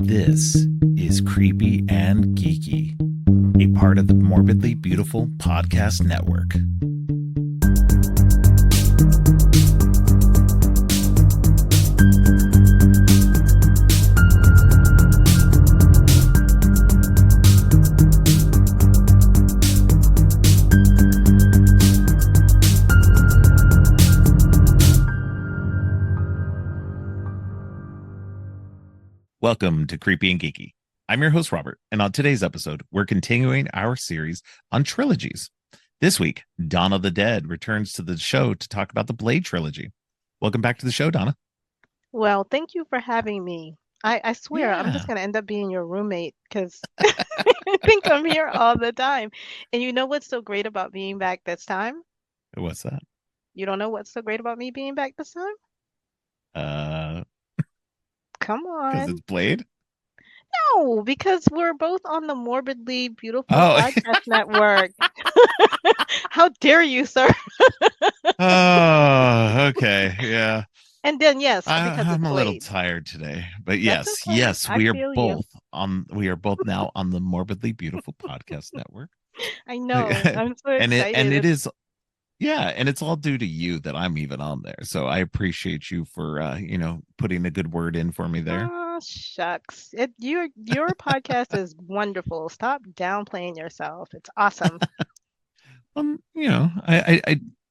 This is Creepy and Geeky, a part of the Morbidly Beautiful Podcast Network. Welcome to Creepy and Geeky. I'm your host, Robert, and on today's episode, we're continuing our series on trilogies. This week, Donna Tha Dead returns to the show to talk about the Blade Trilogy. Welcome back to the show, Donna. Well, thank you for having me. I swear I'm Yeah. just going to end up being your roommate because I think I'm here all the time. And you know what's so great about being back this time? What's that? You don't know what's so great about me being back this time? Uh, Come because it's on. Blade? No, because we're both on the Morbidly Beautiful Oh, Podcast Network. How dare you, sir? oh, okay. Yeah. And then, yes, I, because I'm it's a little Blade. tired today, but That's yes, okay. yes, I feel you. we are both now on the Morbidly Beautiful Podcast Network. I know. I'm so And it excited. is, yeah, and it's all due to you that I'm even on there. So I appreciate you for putting a good word in for me there. Oh, shucks. Your podcast is wonderful. Stop downplaying yourself. It's awesome.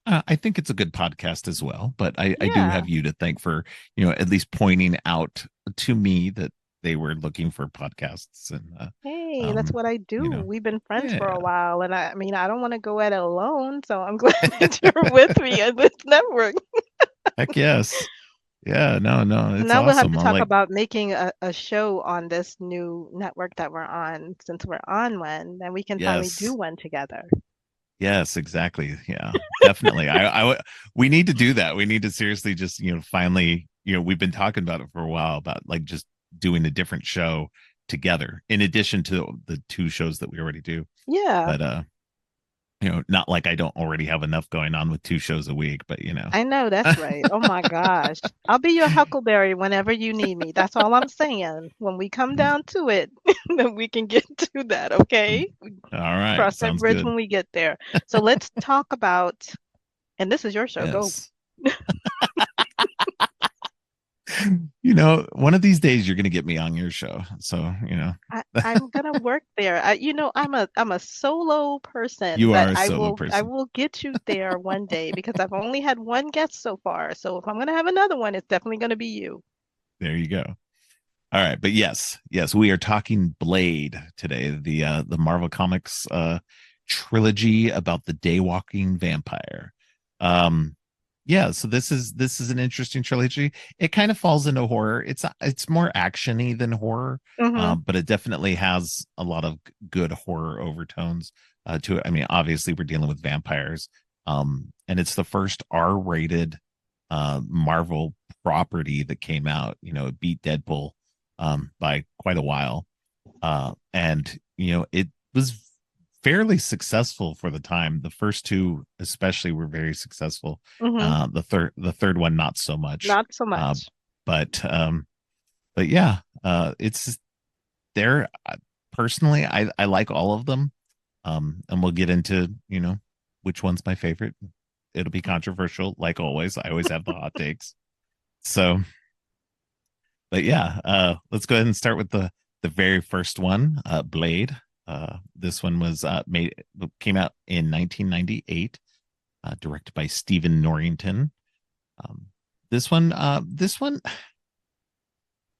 I think it's a good podcast as well, but I do Yeah. have you to thank for, at least pointing out to me that they were looking for podcasts and Hey, that's um, what I you do. know, We've been friends for yeah, a while, and I mean, I don't want to go at it alone, so I'm glad that you're with me in this network. heck yes. Yeah, no, So it's now we'll have awesome. to I'm talk like, about making a show on this new network that we're on, since we're on one, then we can finally do yes, one together. yes, exactly. Yeah, definitely. We need to do that. We need to seriously just, finally, we've been talking about it for a while about like just doing a different show together in addition to the two shows that we already do. Yeah. But not like I don't already have enough going on with two shows a week, but I know that's right. Oh my gosh. I'll be your huckleberry whenever you need me. That's all I'm saying. When we come down to it, then we can get to that, okay? all right, Cross that sounds bridge good. when we get there. So let's talk about, and this is your show, go. Yes. One of these days you're going to get me on your show. So, I'm gonna work there. I'm a solo person, you but are a I solo will I person. will get you there one day because I've only had one guest so far. So if I'm gonna have another one, it's definitely gonna be you. There you go. All right, but yes, we are talking Blade today, the Marvel Comics trilogy about the daywalking vampire. Um yeah, so this is an interesting trilogy. It kind of falls into horror. It's more actiony than horror, Mm-hmm. but it definitely has a lot of good horror overtones to it. I mean, obviously we're dealing with vampires, and it's the first R-rated Marvel property that came out. It beat Deadpool by quite a while, and it was fairly successful for the time. The first two, especially, were very successful. Mm-hmm. The third one, not so much. Not so Uh, much. but yeah, it's there. Personally, I like all of them. And we'll get into which one's my favorite. It'll be controversial, like always. I always have the hot takes. So, but yeah, let's go ahead and start with the very first one, Blade. This one was came out in 1998, directed by Stephen Norrington. Um, this one.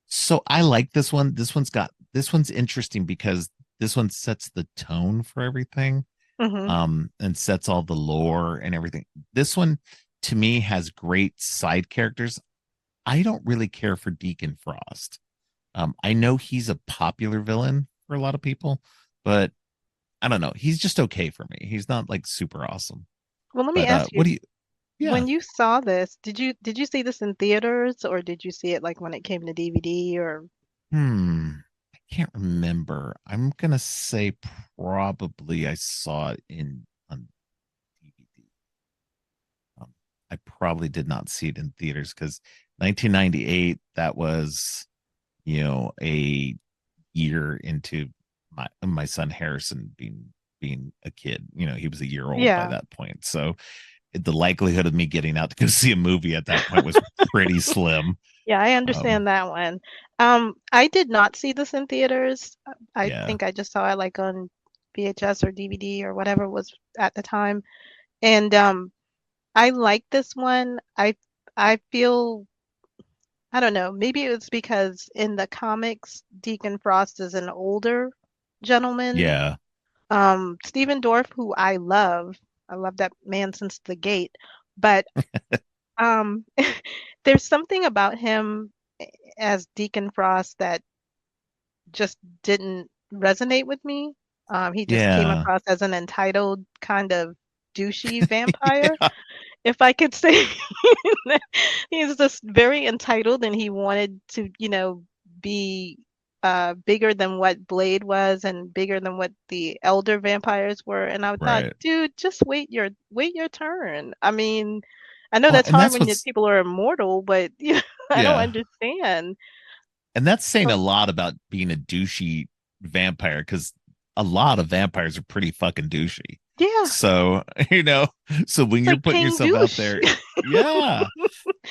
So I like this one. This one's interesting because this one sets the tone for everything, Mm-hmm. and sets all the lore and everything. This one, to me, has great side characters. I don't really care for Deacon Frost. I know he's a popular villain for a lot of people, but I don't know. He's just okay for me. He's not like super awesome. Well, let me But ask what you, do you? Yeah. when you saw this, did you see this in theaters or did you see it like when it came to DVD or I can't remember. I'm gonna say probably I saw it in on DVD. I probably did not see it in theaters because 1998. That was a year into my son Harrison being a kid. He was a year old by Yeah. that point. So the likelihood of me getting out to go see a movie at that point was pretty slim. Yeah, I Um, understand that one. I did not see this in theaters. I yeah, think I just saw it like on VHS or DVD or whatever was at the time. And I like this one. I feel I don't know, maybe it was because in the comics Deacon Frost is an older gentleman. yeah, Stephen Dorff, who I love that man since the gate, but um there's something about him as Deacon Frost that just didn't resonate with me. He just came yeah, across as an entitled kind of douchey vampire, yeah, if I could say. He's just very entitled and he wanted to, be bigger than what Blade was and bigger than what the elder vampires were. And I thought, right. dude, just wait your turn. I mean, I know Well, that's and hard that's when what's people are immortal, but I don't yeah, understand. and that's saying a So lot about being a douchey vampire because a lot of vampires are pretty fucking douchey. yeah, So, so when it's you're like putting King yourself out Douche. there, yeah,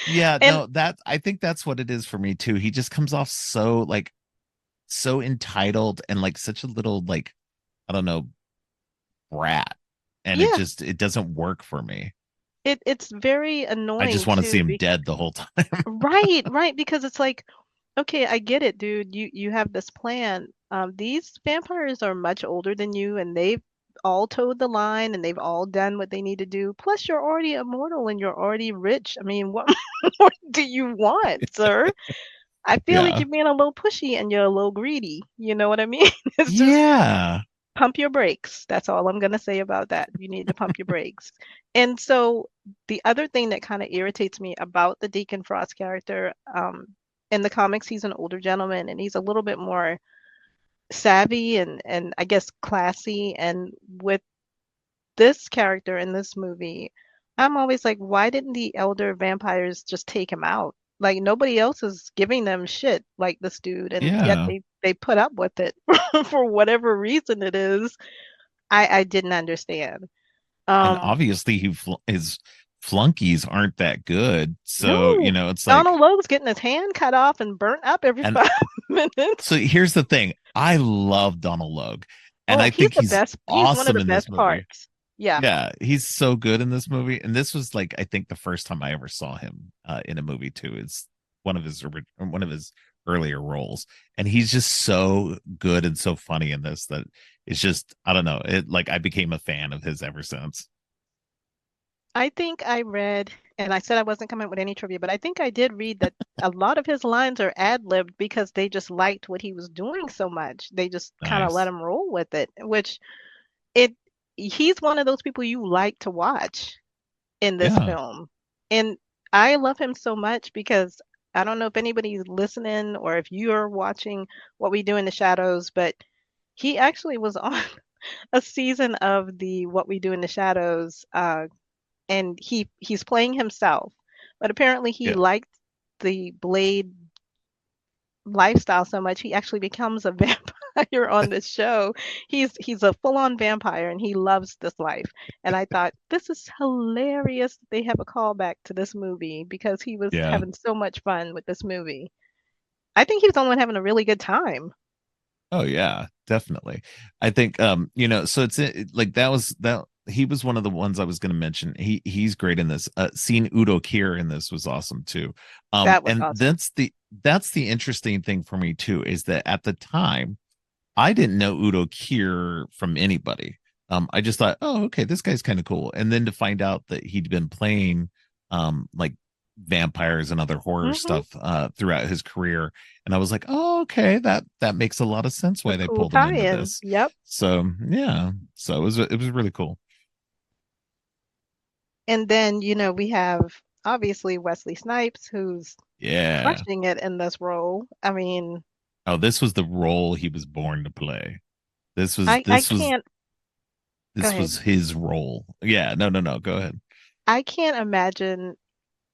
yeah, And no, I think that's what it is for me too. He just comes off so like so entitled and like such a little like I don't know brat, and yeah, it doesn't work for me. it's very I just annoying want to see too. him dead the whole time. Right, right, because it's like, okay, I get it, dude. You have this plan. These vampires are much older than you, and they've all towed the line, and they've all done what they need to do. Plus, you're already immortal and you're already rich. I mean, what more do you want, sir? I feel like Yeah, you're being a little pushy and you're a little greedy. You know what I mean? It's just yeah, pump your brakes. That's all I'm going to say about that. You need to pump your brakes. And so the other thing that kind of irritates me about the Deacon Frost character, in the comics, he's an older gentleman and he's a little bit more savvy and I guess classy. And with this character in this movie, I'm always like, why didn't the elder vampires just take him out? Like nobody else is giving them shit like this dude, and yet yeah. they put up with it for whatever reason it is. I didn't understand. And Um, obviously his flunkies aren't that good. So, no, it's like Donald Logue's getting his hand cut off and burnt up every and 5 minutes. so here's the thing. I love Donald Logue and Oh, I he's think the he's best. He's one of awesome the in this best movie. parts. Yeah, Yeah, he's so good in this movie. And this was like I think the first time I ever saw him in a movie too. It's one of his earlier roles. And he's just so good and so funny in this that it's just I don't know. It like I became a fan of his ever since. I think I read, and I said I wasn't coming up with any trivia, but I think I did read that a lot of his lines are ad-libbed because they just liked what he was doing so much. They just kind of let Nice. him roll with it, which it he's one of those people you like to watch in this Yeah. film. And I love him so much because I don't know if anybody's listening or if you're watching What We Do in the Shadows, but he actually was on a season of the What We Do in the Shadows, and he's playing himself. But apparently he Yeah. liked the Blade lifestyle so much he actually becomes a vampire on this show. He's a full-on vampire and he loves this life. And I thought this is hilarious that they have a callback to this movie because he was Yeah. having so much fun with this movie. I think he was the only one having a really good time. Oh yeah, definitely. I think so like that he was one of the ones I was going to mention. He's great in this. Seeing Udo Kier in this was awesome too. That was And awesome. that's the interesting thing for me too is that at the time I didn't know Udo Kier from anybody. I just thought, oh, okay, this guy's kind of cool. And then to find out that he'd been playing like vampires and other horror Hmm. stuff throughout his career. And I was like, oh, okay, that makes a lot of sense A why they cool pulled him into tie-in. this. Yep. So yeah. So it was really cool. And then, we have obviously Wesley Snipes who's Yeah. crushing it in this role. I mean, Oh, this was the role he was born to play. This was I this was can't go this ahead. was his role. Yeah, no, go ahead. I can't imagine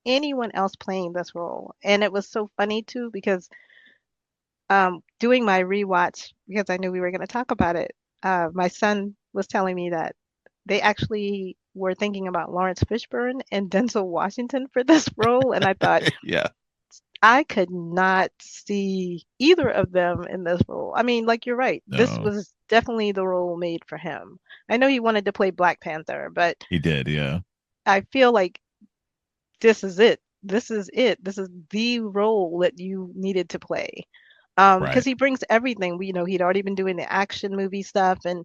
anyone else playing this role. And it was so funny too because doing my rewatch because I knew we were going to talk about it. My son was telling me that they actually were thinking about Lawrence Fishburne and Denzel Washington for this role, and I thought Yeah. I could not see either of them in this role. I mean, like you're right. This No, was definitely the role made for him. I know he wanted to play Black Panther, but he did. Yeah. I feel like this is it. This is it. This is the role that you needed to play. Because Right. he brings everything. He'd already been doing the action movie stuff, and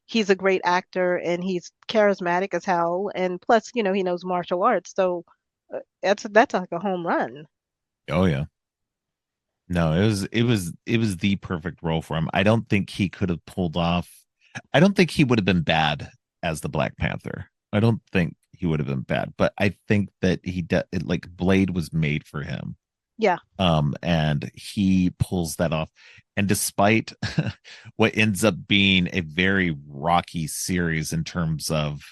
he's a great actor, and he's charismatic as hell. And plus, he knows martial arts, so that's like a home run. Oh yeah. No, it was the perfect role for him. I don't think he could have pulled off. I don't think he would have been bad as the Black Panther. I don't think he would have been bad, but I think that like Blade was made for him. Yeah. And he pulls that off. And despite what ends up being a very rocky series in terms of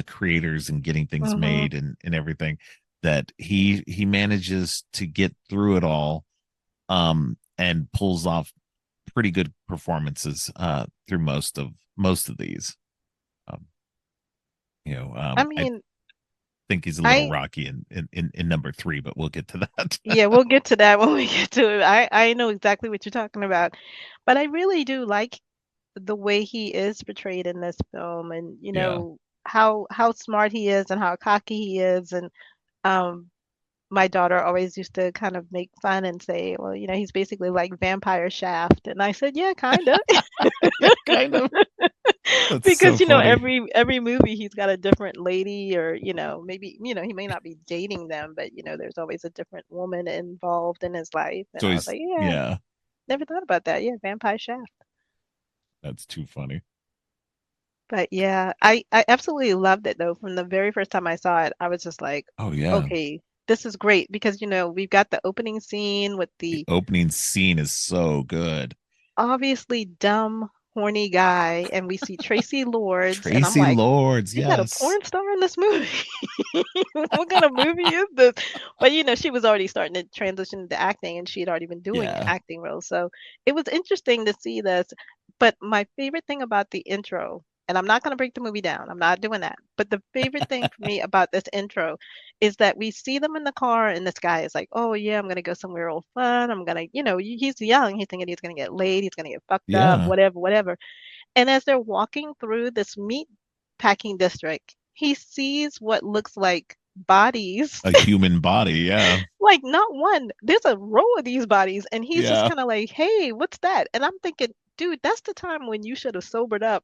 creators and getting things Hmm. made and everything, that he manages to get through it all, and pulls off pretty good performances through most of these. Um, I I mean, think he's a little I rocky in number three, but we'll get to that. yeah, we'll get to that when we get to it. I know exactly what you're talking about, but I really do like the way he is portrayed in this film, and Yeah, how smart he is and how cocky he is, and um my daughter always used to kind of make fun and say, well, he's basically like Vampire Shaft. And I said, yeah, kind of. yeah, kind of. That's so Because, funny. every movie he's got a different lady or, maybe, he may not be dating them, but, there's always a different woman involved in his life. And So I was he's like, yeah, yeah, never thought about that. Yeah, Vampire Shaft. that's too funny. But yeah, I absolutely loved it though. From the very first time I saw it, I was just like, Oh yeah. okay, this is great because we've got the opening scene with The the opening scene is so good. obviously dumb, horny guy, and we see Tracy Lords, and I'm Tracy like, Lords, they got a yes. porn star in this movie. What kind of movie is this? But she was already starting to transition into acting, and she had already been doing Yeah. acting roles, so it was interesting to see this. But my favorite thing about the intro, and I'm not going to break the movie down, I'm not doing that. But the favorite thing for me about this intro is that we see them in the car, and this guy is like, "Oh yeah, I'm gonna go somewhere real fun. I'm gonna, he's young. He's thinking he's gonna get laid. He's gonna get fucked up, Yeah. whatever, whatever." And as they're walking through this meat packing district, he sees what looks like bodies, A human body, yeah. like not one. There's a row of these bodies, and he's just Yeah. kind of like, "Hey, what's that?" And I'm thinking, dude, that's the time when you should have sobered up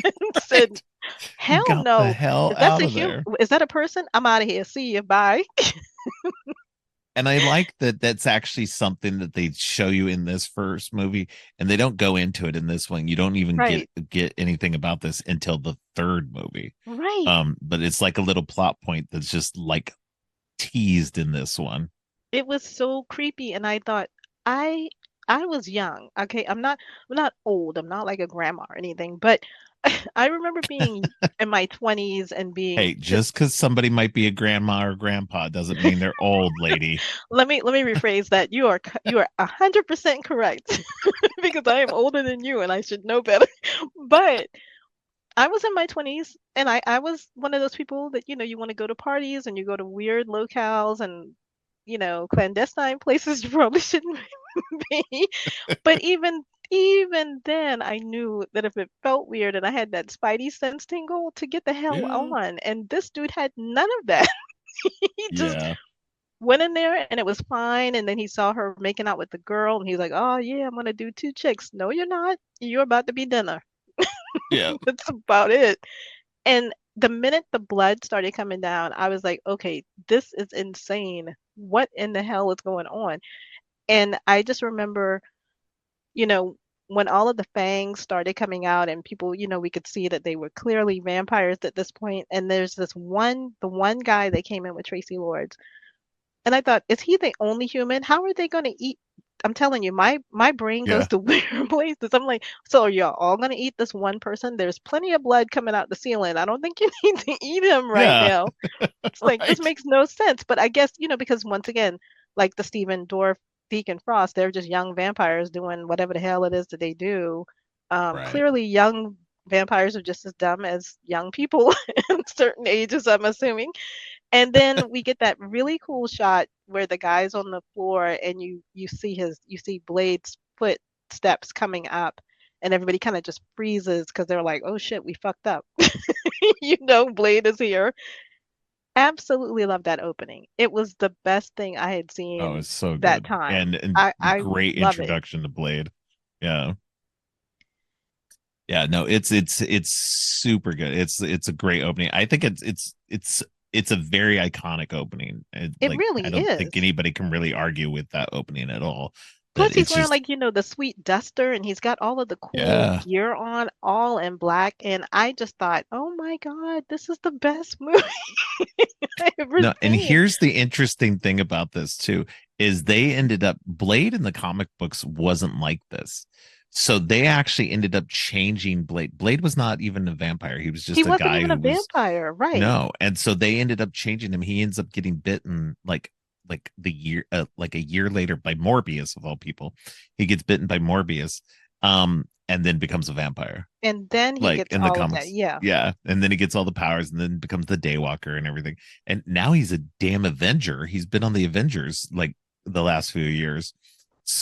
and said, Right. "Hell Got the no." hell If that's out a of human, there. is that a person? I'm out of here. See you. Bye. And I like that that's actually something that they show you in this first movie, and they don't go into it in this one. You don't even get Right. get anything about this until the third movie. Right. But it's like a little plot point that's just like teased in this one. It was so creepy, and I thought I I was young. Okay, I'm not old. I'm not like a grandma or anything, but I remember being in my 20s and being Hey, just because somebody might be a grandma or grandpa doesn't mean they're old, lady. let me rephrase that. You are 100% correct because I am older than you and I should know better. But I was in my 20s and I was one of those people that you want to go to parties and you go to weird locales and clandestine places you probably shouldn't be. But even then, I knew that if it felt weird and I had that spidey sense tingle to get the hell Yeah. on. And this dude had none of that. He just Yeah. went in there and it was fine. And then he saw her making out with the girl and he's like, "Oh yeah, I'm gonna do two chicks." No, you're not. You're about to be dinner. Yeah. That's about it. And the minute the blood started coming down, I was like, okay, this is insane. What in the hell is going on? And I just remember you know, when all of the fangs started coming out and people, we could see that they were clearly vampires at this point. And there's the one guy that came in with Tracy Lords. And I thought, is he the only human? How are they going to eat? I'm telling you, my brain goes Yeah. to weird places. I'm like, so are y'all all going to eat this one person? There's plenty of blood coming out the ceiling. I don't think you need to eat him right Yeah. now. It's like, this Right. makes no sense. But I guess, because once again, like the Steven Dorff Deacon Frost, they're just young vampires doing whatever the hell it is that they do. Right. Clearly, young vampires are just as dumb as young people in certain ages, I'm assuming. And then we get that really cool shot where the guy's on the floor and you see Blade's footsteps coming up, and everybody kind of just freezes because they're like, "Oh shit, we fucked up." Blade is here. Absolutely love that opening. It was the best thing I had Oh, seen it's so that good. time. And I great love it. introduction to Blade. Yeah. Yeah, no, it's super good. It's a great opening. I think it's a very iconic opening. It Like really I don't think is. anybody can really argue with that opening at all. That Plus, he's it's wearing just like, the sweet duster and he's got all of the cool yeah. gear on, all in black. And I just thought, oh my God, this is the best movie I've ever No, and seen. here's the interesting thing about this too is they ended up Blade in the comic books wasn't like this. So they actually ended up changing Blade. Blade was not even a vampire. He was He just a wasn't guy even a who was vampire, right? no. And so they ended up changing him. He ends up getting bitten like the year like a year later by Morbius of all people. He gets bitten by Morbius and then becomes a vampire And then he like gets in the all of that. comics. Yeah. Yeah, and then he gets all the powers, and then becomes the Daywalker and everything. And now he's a damn Avenger. He's been on the Avengers like the last few years.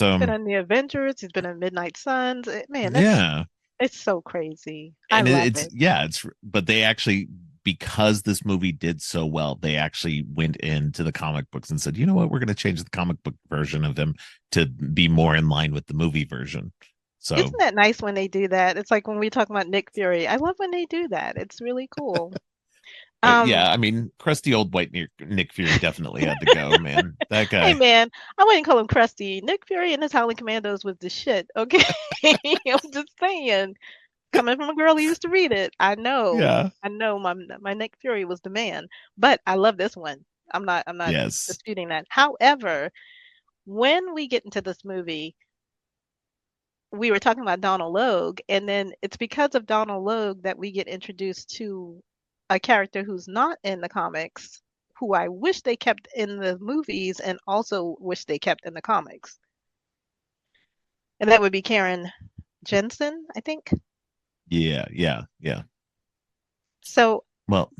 He's So been in the Avengers, he's been in Midnight Suns. Man, that's yeah, it's so crazy. I and love it's it. yeah, it's but they actually because this movie did so well, they actually went into the comic books and said, you know what, we're going to change the comic book version of him to be more in line with the movie version. So Isn't that nice when they do that? It's like when we talk about Nick Fury. I love when they do that. It's really cool. but Um, yeah, I mean, crusty old white Nick Fury definitely had to go, man. That Hey guy. man, I wouldn't call him crusty. Nick Fury and his Howling Commandos was the shit. Okay, I'm just saying. Coming from a girl who used to read it, Yeah. I know my Nick Fury was the man. But I love this one. I'm not Yes. disputing that. However, when we get into this movie, we were talking about Donald Logue, and then it's because of Donald Logue that we get introduced to a character who's not in the comics, who I wish they kept in the movies and also wish they kept in the comics. And that would be Karen Jensen, I think. Yeah. Yeah. Yeah. So Well,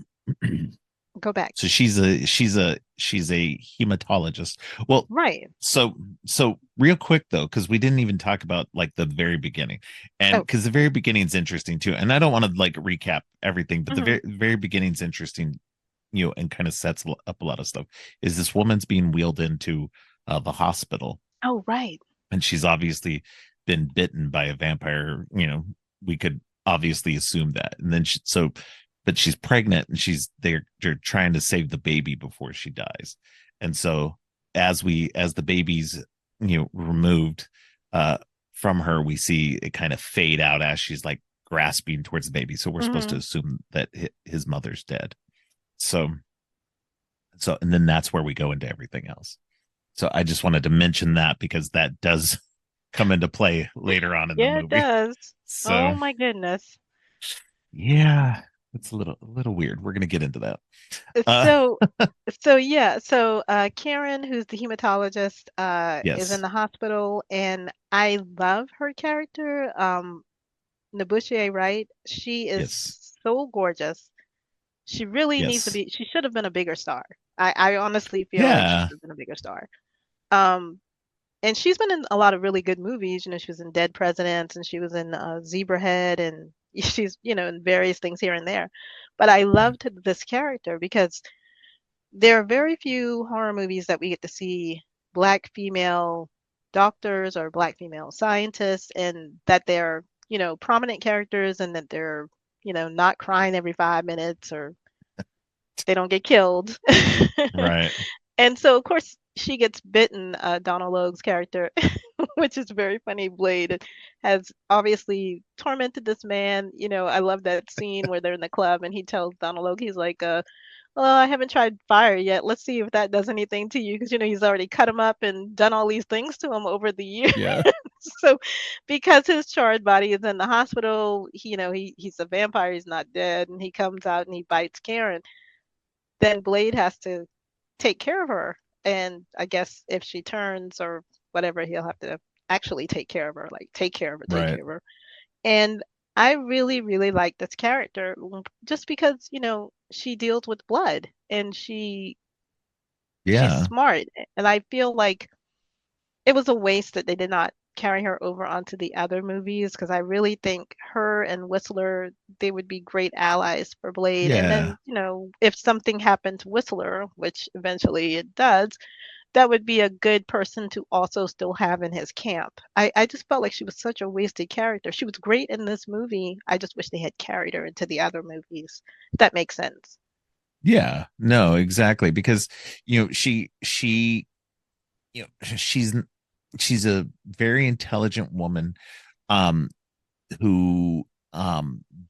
go back. so she's a hematologist. Well, Right. so so real quick though, because we didn't even talk about like the very beginning, and Oh, because the very beginning is interesting too. And I don't want to like recap everything, but the hmm very beginning is interesting, and kind of sets up a lot of stuff. Is this woman's being wheeled into the hospital, oh, right. and she's obviously been bitten by a vampire. We could obviously assume that, and then but she's pregnant, and they're trying to save the baby before she dies, and so as the baby's removed uh from her, we see it kind of fade out as she's like grasping towards the baby. So we're supposed to hmm assume that his mother's dead. So and then that's where we go into everything else. So I just wanted to mention that because that does come into play later on in the Yeah, it movie. does. So Oh my goodness. yeah, it's a little weird. We're gonna get into that. Uh So, Karen, who's the hematologist, is in yes, the hospital, and I love her character. Nebuchadnezzar, right? She is yes, so gorgeous. She really needs to yes. be, she should have been a bigger star. I honestly feel like she Yeah, should have been a bigger star. Um, and she's been in a lot of really good movies. She was in Dead Presidents and she was in Zebrahead and she's, in various things here and there. But I right. loved this character because there are very few horror movies that we get to see black female doctors or black female scientists and that they're, prominent characters and that they're, not crying every 5 minutes or they don't get killed. Right. And so, of course, she gets bitten, Donald Logue's character, which is very funny. Blade has obviously tormented this man. I love that scene where they're in the club and he tells Donald Logue, he's like, well, I haven't tried fire yet. Let's see if that does anything to you. Because, he's already cut him up and done all these things to him over the years. Yeah. So, because his charred body is in the hospital, he's a vampire. He's not dead. And he comes out and he bites Karen. Then Blade has to take care of her. And I guess if she turns or whatever, he'll have to actually take care of her, like take Right. care of her. And I really, really like this character just because, she deals with blood and she's Yeah. smart. And I feel like it was a waste that they did not carry her over onto the other movies because I really think her and Whistler, they would be great allies for Blade. And Yeah. then, if something happened to Whistler, which eventually it does, that would be a good person to also still have in his camp. I just felt like she was such a wasted character. She was great in this movie. I just wish they had carried her into the other movies. If that makes sense. Yeah. No, exactly. Because, she, she's a very intelligent woman, um, who,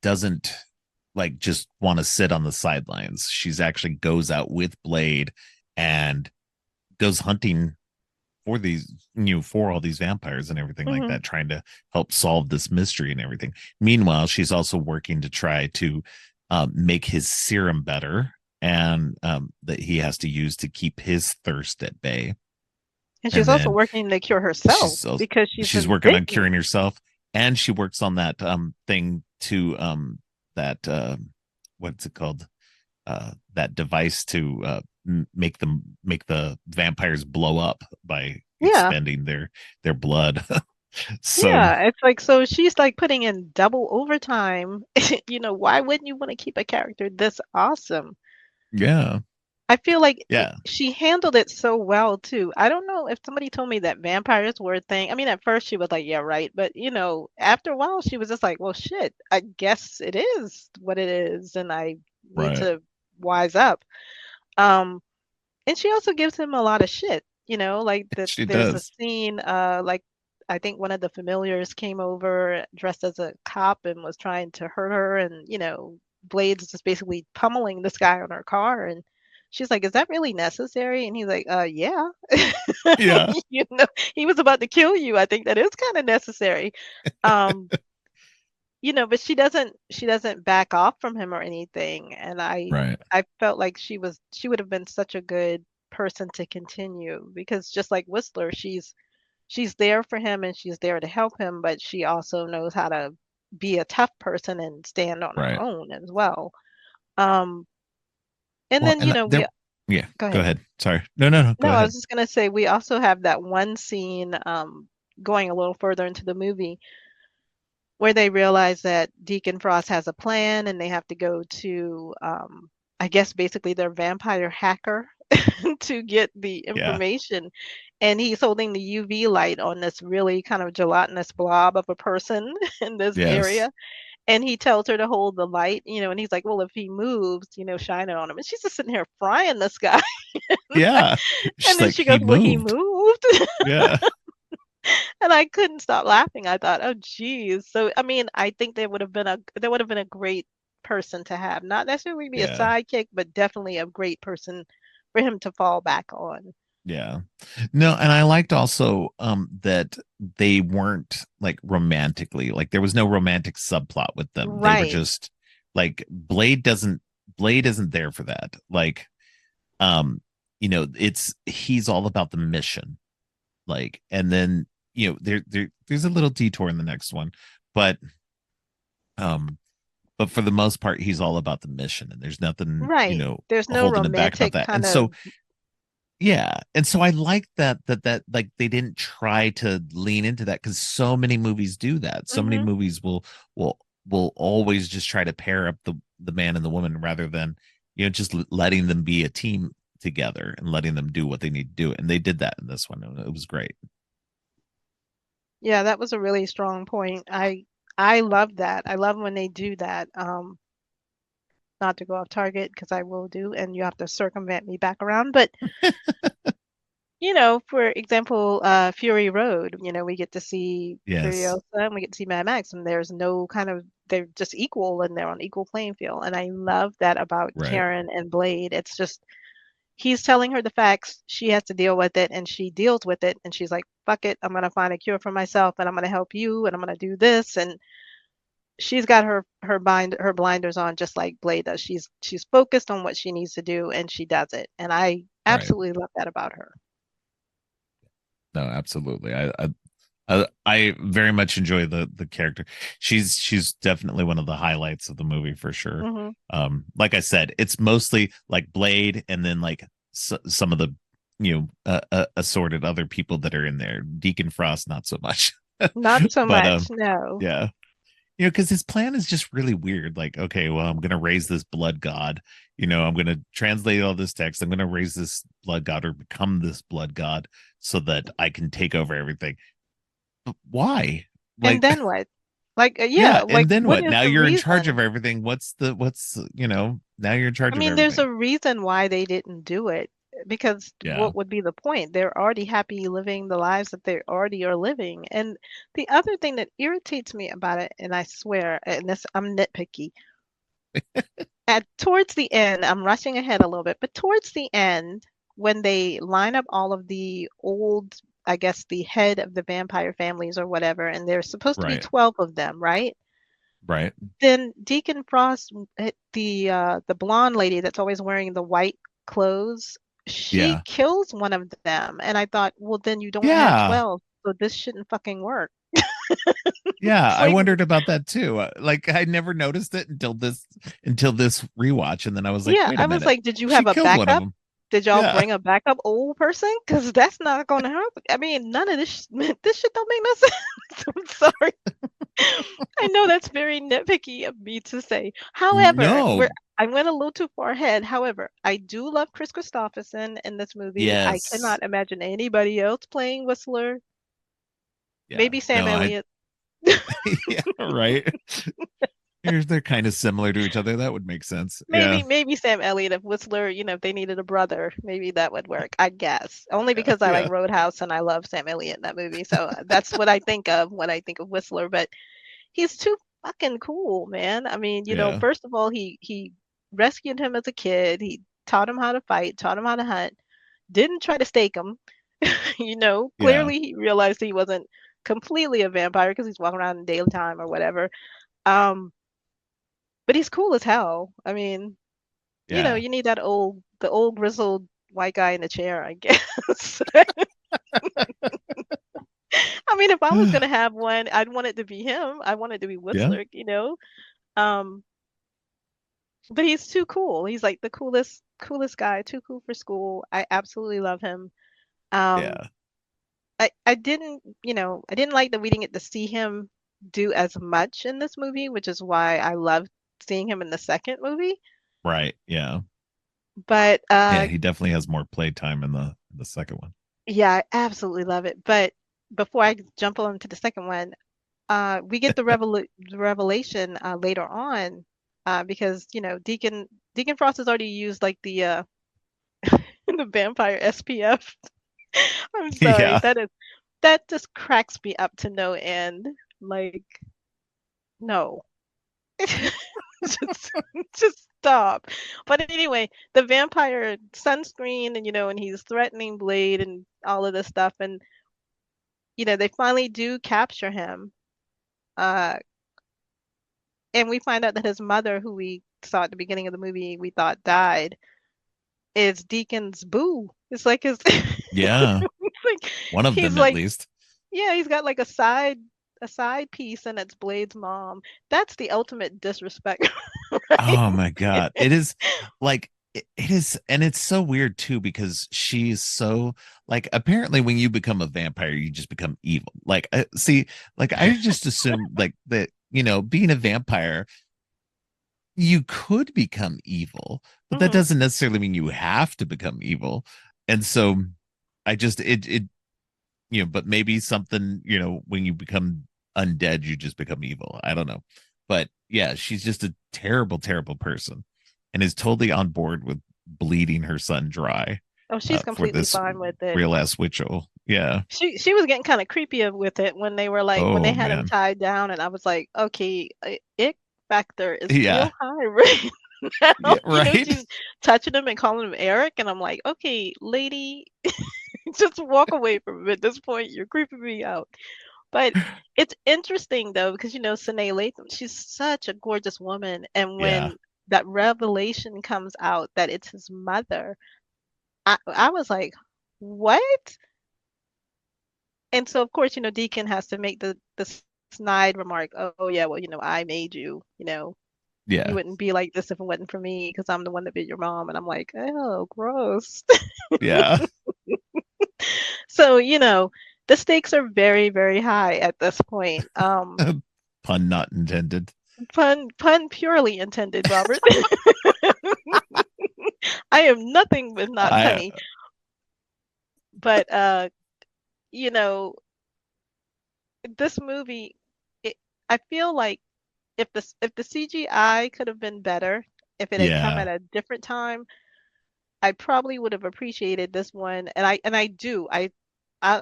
doesn't like just want to sit on the sidelines. She's actually goes out with Blade and goes hunting for these, for all these vampires and everything like Hmm. that, trying to help solve this mystery and everything. Meanwhile, she's also working to try to make his serum better, and that he has to use to keep his thirst at bay. And she's And also then working to cure herself she's also, because she's she's been working on bitten. curing herself, and she works on that thing to that what's it called, that device to make the vampires blow up by Yeah. expending their blood. So Yeah, it's like so she's like putting in double overtime. Why wouldn't you want to keep a character this awesome? yeah, I feel like yeah, she handled it so well too. I don't know if somebody told me that vampires were a thing. I mean, at first she was like, yeah, right. But after a while she was just like, well, shit, I guess it is what it is, and I need right. to wise up. Um, and she also gives him a lot of shit, like that She there's a does. scene, like I think one of the familiars came over dressed as a cop and was trying to hurt her, and Blade's just basically pummeling this guy on her car, and she's like, "Is that really necessary?" And he's like, yeah." Yeah, You know, he was about to kill you. I think that is kind of necessary. Um, but she doesn't back off from him or anything. And I right, I felt like she would have been such a good person to continue because just like Whistler, she's there for him and she's there to help him, but she also knows how to be a tough person and stand on her right. own as well. Um, and Well, then, and we there, yeah. go Go ahead. ahead. Sorry. No, no, no. Go No, I ahead. was just gonna say we also have that one scene going a little further into the movie where they realize that Deacon Frost has a plan and they have to go to, I guess basically their vampire hacker to get the Yeah. information. And he's holding the UV light on this really kind of gelatinous blob of a person in this Yes. area. And he tells her to hold the light, and he's like, well, if he moves, shine it on him. And she's just sitting here frying this guy. Yeah. And She's then like, she goes, he well, he moved. moved. Yeah. And I couldn't stop laughing. I thought, oh, geez. So, I mean, I think there would have been a great person to have, not necessarily be a Yeah. sidekick, but definitely a great person for him to fall back on. Yeah. No, and I liked also that they weren't like romantically, like there was no romantic subplot with them. They were Right. just like Blade isn't there for that. Like it's he's all about the mission. Like, and then there's a little detour in the next one, but um but for the most part he's all about the mission, and there's nothing, Right. There's no holding him back about romantic that. kind And of, so yeah, and so I like that like they didn't try to lean into that, because so many movies do that. So many hmm. movies will will always just try to pair up the man and the woman, rather than just letting them be a team together and letting them do what they need to do. And they did that in this one. It was great. Yeah, that was a really strong point. I love that. I love when they do that. Not to go off target because I will do, and you have to circumvent me back around. But for example, Fury Road, we get to see Yes. Furiosa and we get to see Mad Max, and there's no kind of, they're just equal and they're on equal playing field. And I love that about Right. Karen and Blade. It's just, he's telling her the facts, she has to deal with it, and she deals with it. And she's like, fuck it, I'm going to find a cure for myself and I'm going to help you and I'm going to do this. And she's got her blinders on just like Blade does. She's focused on what she needs to do and she does it. And I Right. absolutely love that about her. No, absolutely. I very much enjoy the character. She's definitely one of the highlights of the movie for sure. Hmm. Like I said, it's mostly like Blade, and then like some of the assorted other people that are in there. Deacon Frost, not so much, Not so but much, no. yeah, because his plan is just really weird. Like, okay, well, I'm gonna raise this blood god. I'm gonna translate all this text. I'm gonna raise this blood god or become this blood god so that I can take over everything. But why? And Like, then what? Like, yeah, yeah, like and then what what? is Now the you're in charge of reason? everything. Now you're in I charge of mean, there's everything. a reason why they didn't do it because Yeah, what would be the point? They're already happy living the lives that they already are living. And the other thing that irritates me about it, and I swear, and this I'm nitpicky, at towards the end, I'm rushing ahead a little bit, but towards the end, when they line up all of the old, I guess the head of the vampire families or whatever, and there's supposed to be right, 12 of them, right? right. Then Deacon Frost, the blonde lady that's always wearing the white clothes, she Yeah, kills one of them. And I thought, well, then you don't have yeah, 12, so this shouldn't fucking work. yeah. It's I like, wondered about that too. Like, I never noticed it until this rewatch, and then I was like, yeah, wait a I was minute, like, did you she have a killed one of backup? them. Did y'all Yeah, bring a backup old person? Because that's not going to happen. I mean, none of this, this shit don't make no sense. I'm sorry. I know that's very nitpicky of me to say. However, no, I went a little too far ahead. However, I do love Chris Christopherson in this movie. I yes, cannot imagine anybody else playing Whistler. yeah, Maybe Sam no, Elliott. yeah, right. They're kind of similar to each other. That would make sense. Yeah, Maybe Sam Elliott if Whistler, if they needed a brother, maybe that would work, I guess. Only yeah, because I like yeah, Roadhouse and I love Sam Elliott in that movie. So that's what I think of when I think of Whistler. But he's too fucking cool, man. I mean, yeah, first of all, he rescued him as a kid. He taught him how to fight, taught him how to hunt, didn't try to stake him. yeah, Clearly he realized he wasn't completely a vampire because he's walking around in daytime or whatever. Um, but he's cool as hell. I mean, yeah, you need the old grizzled white guy in the chair, I guess. I mean, if I was gonna have one, I'd want it to be him. I want it to be yeah, Whistler. Um, but he's too cool. He's like the coolest guy, too cool for school. I absolutely love him. Um, yeah. I didn't like that we didn't get to see him do as much in this movie, which is why I loved seeing him in the second movie. Right. Yeah. But Yeah. He definitely has more playtime in the second one. yeah, I absolutely love it. But before I jump on to the second one, we get the revelation later on, because Deacon Frost has already used like the the vampire SPF. I'm sorry, Yeah. that just cracks me up to no end. Like, no. Just just stop. But anyway, the vampire sunscreen and he's threatening Blade and all of this stuff, and they finally do capture him. Uh and we find out that his mother, who we saw at the beginning of the movie, we thought died, is Deacon's boo. It's like his Yeah. it's like One of he's them at like, least. yeah, he's got like a side piece and it's Blade's mom. That's the ultimate disrespect, right? Oh my God. It is like it is, and it's so weird too because she's so like apparently when you become a vampire, you just become evil. Like see, like I just assumed like that, being a vampire, you could become evil, but that Hmm. doesn't necessarily mean you have to become evil. And so I just it but maybe something, when you become undead, you just become evil. I don't know. But yeah, she's just a terrible, terrible person and is totally on board with bleeding her son dry Oh, she's for completely this fine with it. real ass witchel. Yeah. She was getting kind of creepy with it when they were like when they Oh had him man. tied down, and I was like, okay, ick factor is Yeah. real high right now. Yeah. Right. She's touching him and calling him Eric, and I'm like, okay, lady, just walk away from him at this point. You're creeping me out. But it's interesting though because Sine Latham, she's such a gorgeous woman, and Yeah. when that revelation comes out that it's his mother, I was like, what? And so of course, Deacon has to make the snide remark, oh yeah, well, I made you, you Yeah. wouldn't be like this if it wasn't for me because I'm the one that bit your mom. And I'm like, oh, gross. Yeah. So, the stakes are very, very high at this point. Pun not intended. Pun purely intended, Robert. I am nothing but not I punny. But you know, this movie, I feel like if the CGI could have been better, if it had come Yeah. at a different time, I probably would have appreciated this one. And I do. I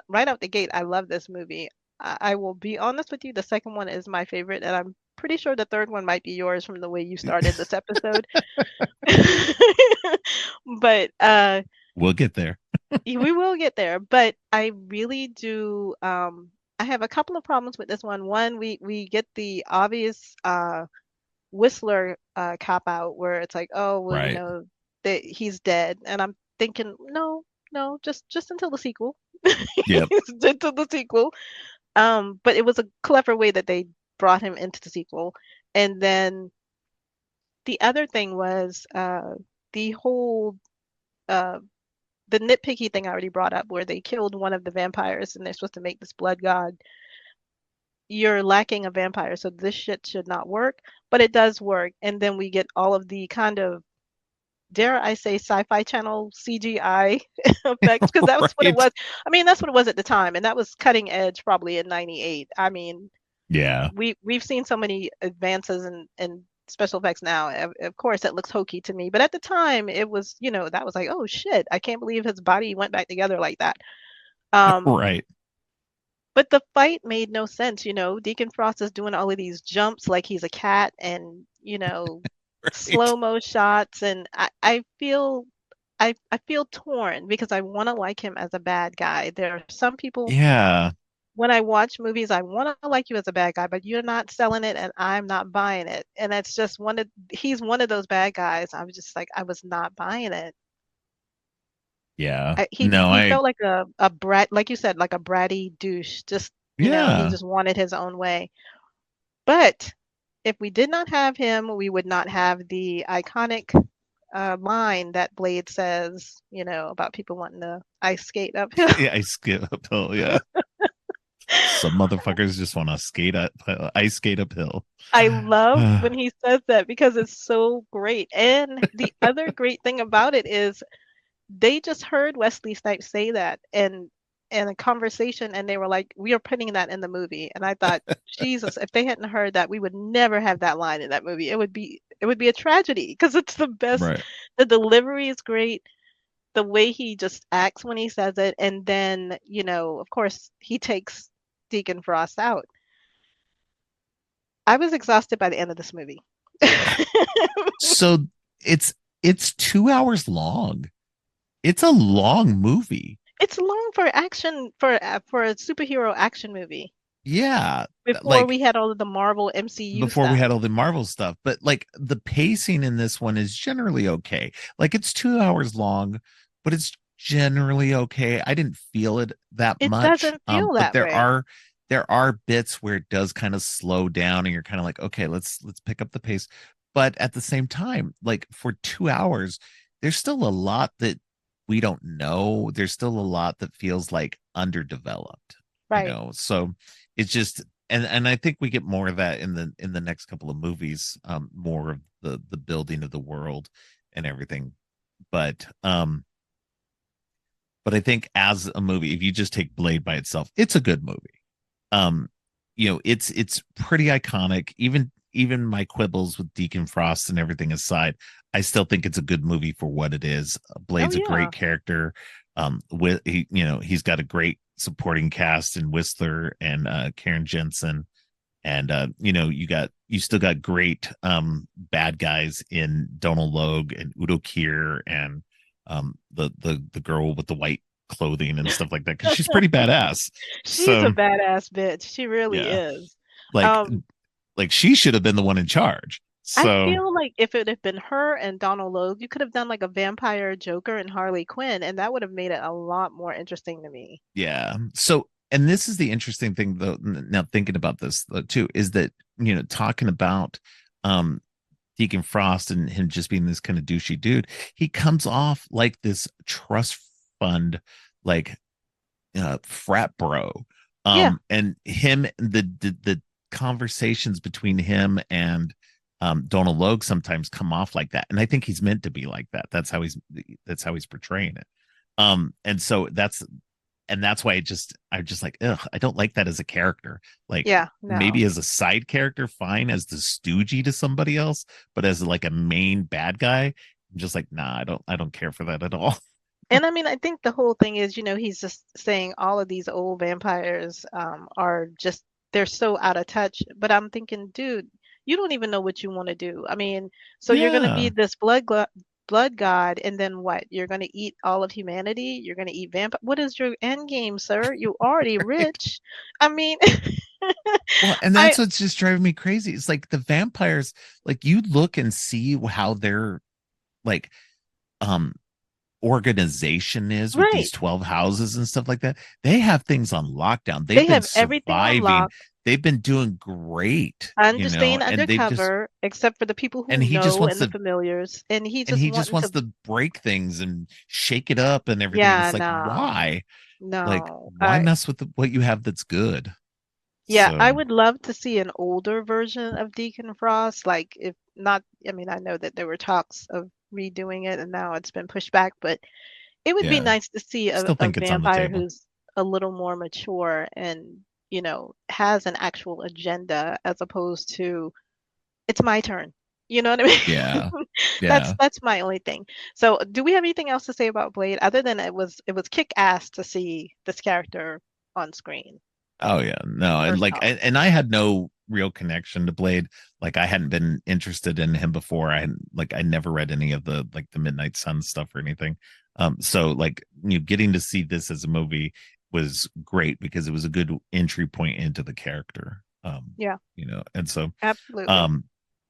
right out the gate, I love this movie. I will be honest with you, the second one is my favorite, and I'm pretty sure the third one might be yours from the way you started this episode. But We'll get there. we will get there. But I really do. I have a couple of problems with this one. One, we get the obvious Whistler cop out where it's like, oh well, Right. that he's dead, and I'm thinking, no, no, just until the sequel, Yep. just until the sequel. But it was a clever way that they brought him into the sequel, and then the other thing was the whole uh the nitpicky thing I already brought up, where they killed one of the vampires and they're supposed to make this blood god. You're lacking a vampire, so this shit should not work, but it does work. And then we get all of the kind of, dare I say, Sci-Fi Channel CGI effects, because that was what it Right. was. I mean, that's what it was at the time, and that was cutting edge probably in '98. I mean, Yeah. we've seen so many advances in special effects now. Of course, it looks hokey to me, but at the time, it was, that was like, oh shit, I can't believe his body went back together like that. Um, Right. But the fight made no sense, Deacon Frost is doing all of these jumps like he's a cat and, Right. slow-mo shots, and I feel torn because I want to like him as a bad guy. There are some people, Yeah. when I watch movies, I want to like you as a bad guy, but you're not selling it and I'm not buying it. And that's just he's one of those bad guys. I was just like, I was not buying it. Yeah. He No, he I felt like a brat, like you said, like a bratty douche. Just, he yeah. just wanted his own way. But if we did not have him, we would not have the iconic line that Blade says, about people wanting to ice skate uphill. Yeah, I skip uphill. Yeah. Some motherfuckers just want to ice skate uphill. I love when he says that because it's so great. And the other great thing about it is they just heard Wesley Snipes say that in a conversation, and they were like, we are putting that in the movie. And I thought, Jesus, if they hadn't heard that, we would never have that line in that movie. It would be a tragedy because it's the best. Right. The delivery is great, the way he just acts when he says it, and then, of course, he takes Deacon Frost out. I was exhausted by the end of this movie. So it's it's 2 hours long. It's a long movie. It's long for action, for a superhero action movie, Yeah. before Like we had all of the Marvel MCU before we stuff. had all the Marvel stuff, but like the pacing in this one is generally okay. Like it's 2 hours long, but it's generally okay. I didn't feel it that It much. doesn't feel But that way. there are bits where it does kind of slow down and you're kind of like, okay, let's pick up the pace. But at the same time, like for 2 hours, there's still a lot that we don't know. There's still a lot that feels like underdeveloped, Right. So it's just and I think we get more of that in the next couple of movies, more of the building of the world and everything. But I think as a movie, if you just take Blade by itself, it's a good movie. Um, it's pretty iconic. Even my quibbles with Deacon Frost and everything aside, I still think it's a good movie for what it is. Oh Blade's a yeah. great character. With he's got a great supporting cast in Whistler and Karen Jensen, and you still got great bad guys in Donald Logue and Udo Kier and the girl with the white clothing and stuff like that because she's pretty badass. She's a So badass bitch. She really yeah, is. like Um, she should have been the one in charge. I So feel like if it had been her and Donald Logue, you could have done like a vampire Joker and Harley Quinn, and that would have made it a lot more interesting to me. yeah, so and this is the interesting thing though, now thinking about this though, too, is that talking about um Deacon Frost and him just being this kind of douchey dude, he comes off like this trust fund, like frat bro. Yeah. And him, the conversations between him and Donald Logue sometimes come off like that, and I think he's meant to be like that. That's how he's portraying it. And so that's why I'm just like, ugh, I don't like that as a character. Like Yeah. No. maybe as a side character, fine, as the stoogey to somebody else, but as like a main bad guy, I'm just like, nah, I don't care for that at all. And I mean, I think the whole thing is, he's just saying all of these old vampires are just, they're so out of touch. But I'm thinking, dude, you don't even know what you want to do. I mean, so you're going to be Yeah. this blood god, and then what? You're going to eat all of humanity? You're going to eat vampire? What is your end game, sir? You're already Right. rich. I mean, Well, and I, that's what's just driving me crazy. It's like the vampires, like you look and see how their like um organization is with these right. 12 houses and stuff like that. They have things on lockdown. They've They been have everything on surviving. lock, They've been doing great, understaying and they've just undercover, except for the people and who he just know wants and the to familiars. And he and just he just wanting wants to, to break things and shake it up and everything. And yeah, it's like, no, why? Like, no. why mess with what you have that's good? Yeah, I So would love to see an older version of Deacon Frost. Like, if not, I mean, I know that there were talks of redoing it and now it's been pushed back, but it would be yeah, nice to see still a think it's on the vampire table. who's a little more mature and, has an actual agenda as opposed to, it's my turn. You know what I Yeah. mean? Yeah. That's my only thing. So, do we have anything else to say about Blade other than it was kick ass to see this character on screen? Oh yeah, no, and First like, off. and I had no real connection to Blade. Like, I hadn't been interested in him before. I never read any of the Midnight Sun stuff or anything. So like, getting to see this as a movie was great because it was a good entry point into the character. Yeah, And so, absolutely. um,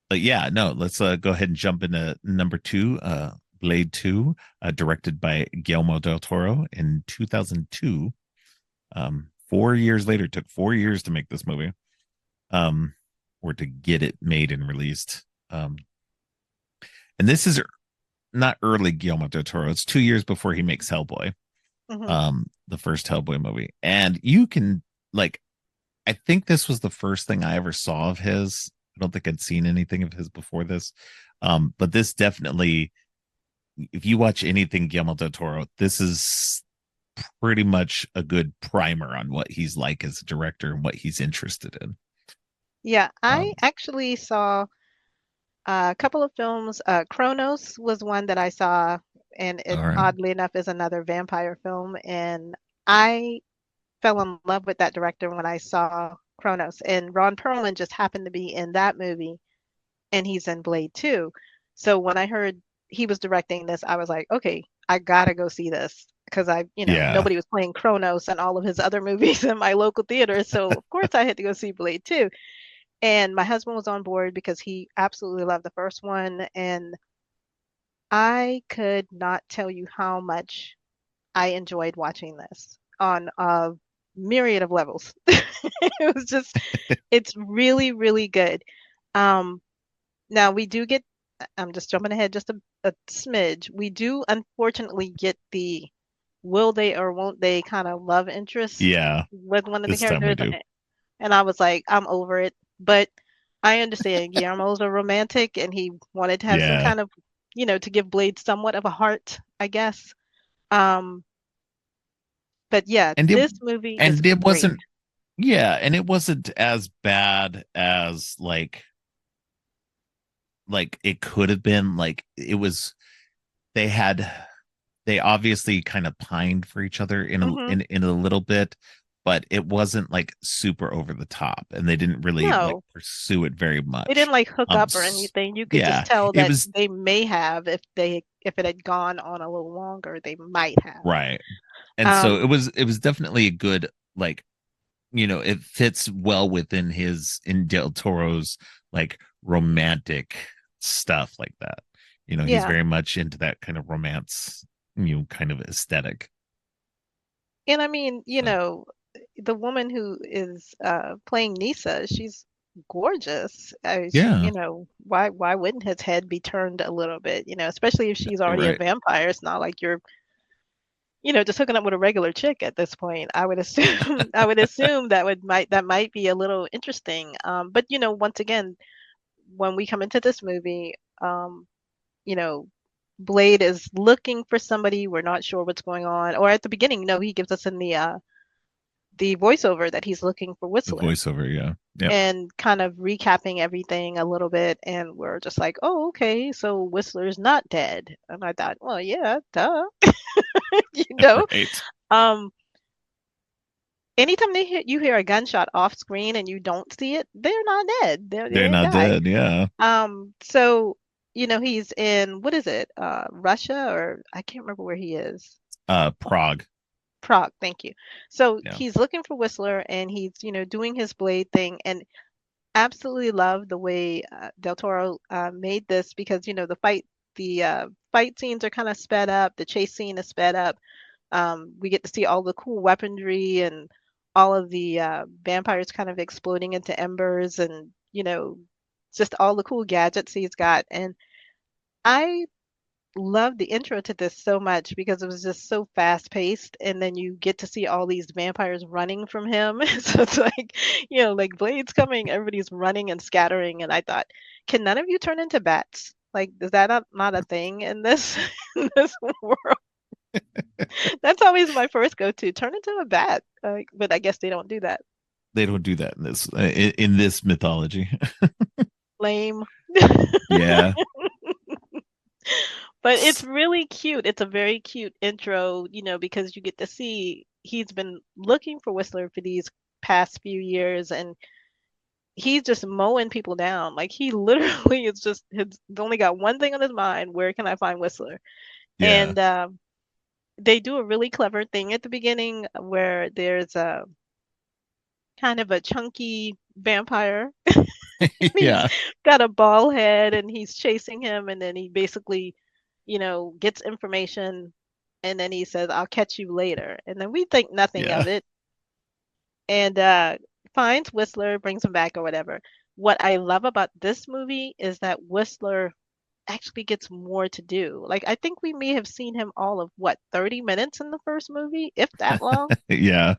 but yeah, no, let's go ahead and jump into number two, Blade Two, directed by Guillermo del Toro in 2002. 4 years later, it took 4 years to make this movie, um, or to get it made and released. And this is not early Guillermo del Toro. It's 2 years before he makes Hellboy, Hmm. the first Hellboy movie. And you can like, I think this was the first thing I ever saw of his. I don't think I'd seen anything of his before this. But this definitely, if you watch anything Guillermo del Toro, this is pretty much a good primer on what he's like as a director and what he's interested in. Yeah, I Um, actually saw a couple of films. Kronos was one that I saw, and it all right. oddly enough is another vampire film. And I fell in love with that director when I saw Kronos. And Ron Perlman just happened to be in that movie, and he's in Blade too. So when I heard he was directing this, I was like, okay, I gotta go see this. Because Yeah. nobody was playing Kronos and all of his other movies in my local theater. So of course I had to go see Blade too. And my husband was on board because he absolutely loved the first one. And I could not tell you how much I enjoyed watching this on a myriad of levels. It was just, it's really, really good. Um, Now we do get, I'm just jumping ahead just a smidge. We do unfortunately get the will they or won't they kind of love interest Yeah. with one of the This time we characters. do. And I was like, I'm over it. But I understand Guillermo's a romantic and he wanted to have some Yeah. kind of, to give Blade somewhat of a heart, I guess. Um, but yeah, And it this movie is and it great. wasn't yeah, and it wasn't as bad as like it could have been. Like it was they had they obviously kind of pined for each other Hmm. in a little bit, but it wasn't like super over the top, and they didn't really like No, pursue it very they much. didn't like hook up or S- anything. You could just yeah, tell it that was they may have if it had gone on a little longer, they might have. right. And so Um, it was definitely a good, like, it fits well within his in Del Toro's like romantic stuff like that. He's yeah. very much into that kind of romance, kind of aesthetic. And I mean, So the woman who is playing Nisa, she's gorgeous. She, Yeah, why wouldn't his head be turned a little bit? Especially if she's you're already a right. vampire. It's not like you're, just hooking up with a regular chick at this point. I would assume I would assume that might be a little interesting. But once again, when we come into this movie, you know, Blade is looking for somebody. We're not sure what's going on. Or at the beginning, no, he gives us in the voiceover that he's looking for The Whistler voiceover, yeah. Yep. and kind of recapping everything a little bit. And we're just like, oh, okay, so Whistler's not dead. And I thought, well, yeah, duh, you know. Right. Um, anytime you hear a gunshot off screen and you don't see it, they're not dead. They They're didn't not die. dead, yeah. So he's in what is it? Russia or I can't remember where he is. Prague. Prague, thank you. So Yeah. he's looking for Whistler and he's, doing his blade thing and absolutely love the way Del Toro made this because, the fight scenes are kind of sped up, the chase scene is sped up. We get to see all the cool weaponry and all of the vampires kind of exploding into embers and, just all the cool gadgets he's got. And I love the intro to this so much because it was just so fast paced and then you get to see all these vampires running from him. So it's like, like Blade's coming, everybody's running and scattering and I thought, can none of you turn into bats? Like, is that not a thing in this in this world? That's always my first go-to. Turn into a bat. But I guess they don't do that. They don't do that in this mythology. Lame. Yeah. But it's really cute. It's a very cute intro, because you get to see he's been looking for Whistler for these past few years and he's just mowing people down. Like he literally is just he's only got one thing on his mind, where can I find Whistler? Yeah. And they do a really clever thing at the beginning where there's a kind of a chunky vampire. He's Yeah. got a ball head and he's chasing him and then he basically gets information and then he says, I'll catch you later. And then we think nothing Yeah. of it and finds Whistler, brings him back or whatever. What I love about this movie is that Whistler actually gets more to do. Like, I think we may have seen him all of what, 30 minutes in the first movie, if that long. Yeah.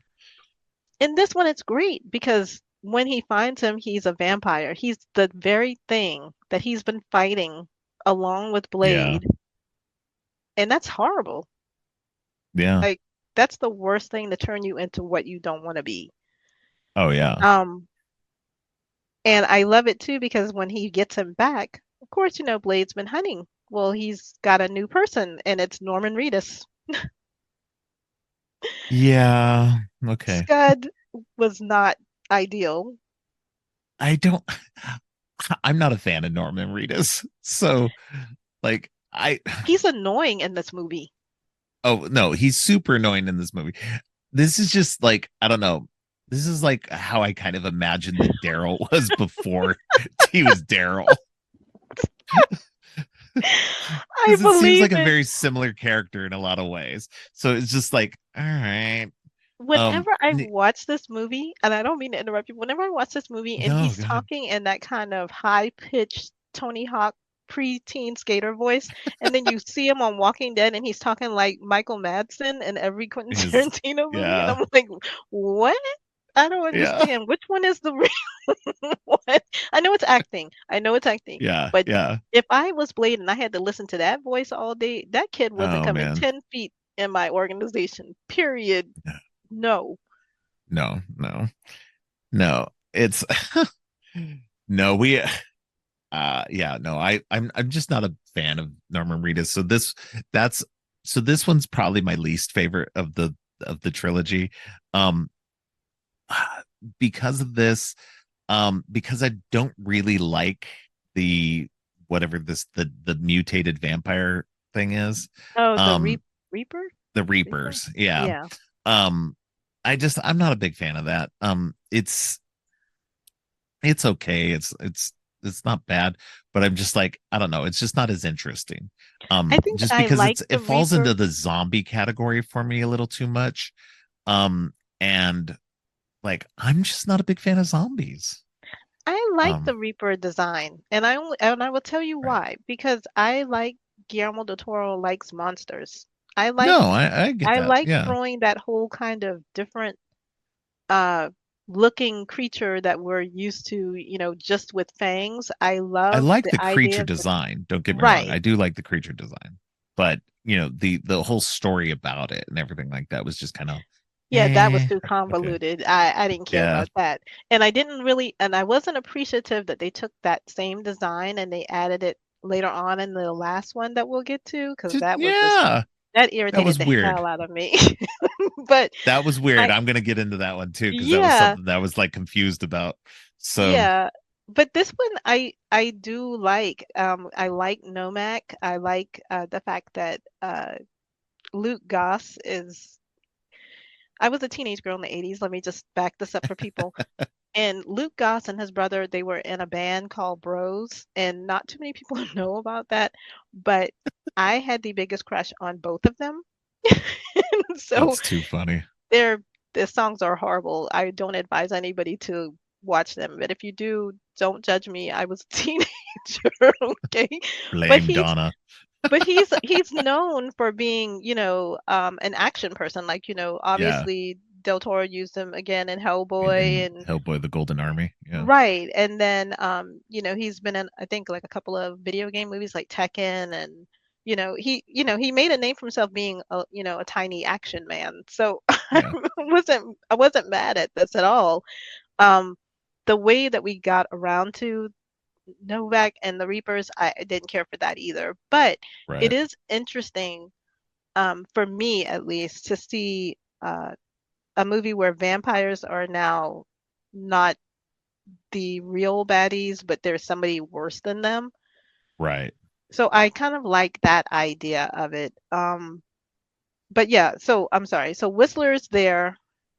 In this one, it's great because when he finds him, he's a vampire. He's the very thing that he's been fighting along with Yeah. Blade. And that's horrible. Yeah. Like that's the worst thing to turn you into what you don't want to be. Oh yeah. Um, and I love it too because when he gets him back, of course, Blade's been hunting. Well, he's got a new person, and it's Norman Reedus. Yeah. Okay. Scud was not ideal. I don't I'm not a fan of Norman Reedus. So like I He's annoying in this movie. oh no, he's super annoying in this movie. This is just like I don't know. This is like how I kind of imagined that Daryl was before he was Daryl. I Because it seems believe like a it. very similar character in a lot of ways. So it's just like, all right. Um Whenever I watch this movie, and I don't mean to interrupt you, whenever I watch this movie and no, he's go ahead. talking in that kind of high-pitched Tony Hawk pre-teen skater voice, and then you see him on Walking Dead and he's talking like Michael Madsen in every Quentin His Tarantino movie, and yeah. I'm like, what? I don't Yeah. understand. Which one is the real one? I know it's acting. I know it's acting. Yeah. But Yeah. if I was Blade and I had to listen to that voice all day, that kid wasn't Oh coming man. 10 feet in my organization. Period. No. No, no, no. It's no, we yeah, no, I'm just not a fan of Norman Reedus. That's this one's probably my least favorite of the trilogy. Um because of this, because I don't really like the whatever the mutated vampire thing is. Oh, the Um Reaper? the Reaper? Reapers, yeah. Yeah. Um I'm not a big fan of that. It's okay. It's not bad, but I'm just like, I don't know, it's just not as interesting. I think Just I because like it the falls into Reaper. the zombie category for me a little too much. Um and like I'm just not a big fan of zombies. I like Um, the Reaper design, and I will tell you right. why. Because I like Guillermo del Toro likes monsters. I like No, I get I that. like Yeah. throwing that whole kind of different uh looking creature that we're used to, just with fangs. I I love like the the creature idea of design. Don't get me wrong. right. I do like the creature design. But, the whole story about it and everything like that was just kind of Yeah, that was eh, too okay. convoluted. I didn't care Yeah. about that. And I wasn't appreciative that they took that same design and they added it later on in the last one that we'll get to, because Just, yeah. that That irritated was the weird. hell out of me. But That was weird. I, I'm gonna get into that one too, because that was yeah, something that I was like confused about. So yeah. But this one I do like. I like Nomak. I like the fact that Luke Goss is. I was a teenage girl in the 80s. Let me just back this up for people. And Luke Goss and his brother, they were in a band called Bros, and not too many people know about that, but I had the biggest crush on both of them. So that's too funny. their their songs are horrible. I don't advise anybody to watch them, but if you do, don't judge me. I was a teenager, okay? But Blame he's Donna. he's known for being, an action person. Like, Yeah. obviously Del Toro used him again in Hellboy In and Hellboy the Golden Army. Yeah. right. And then he's been in I think like a couple of video game movies like Tekken and he made a name for himself being a tiny action man. So Yeah. I wasn't mad at this at all. Um the way that we got around to Novak and the Reapers, I didn't care for that either. But it Right. is interesting, for me at least, to see a movie where vampires are now not the real baddies, but there's somebody worse than them. Right. So I kind of like that idea of it. But yeah, so I'm sorry. So Whistler's there,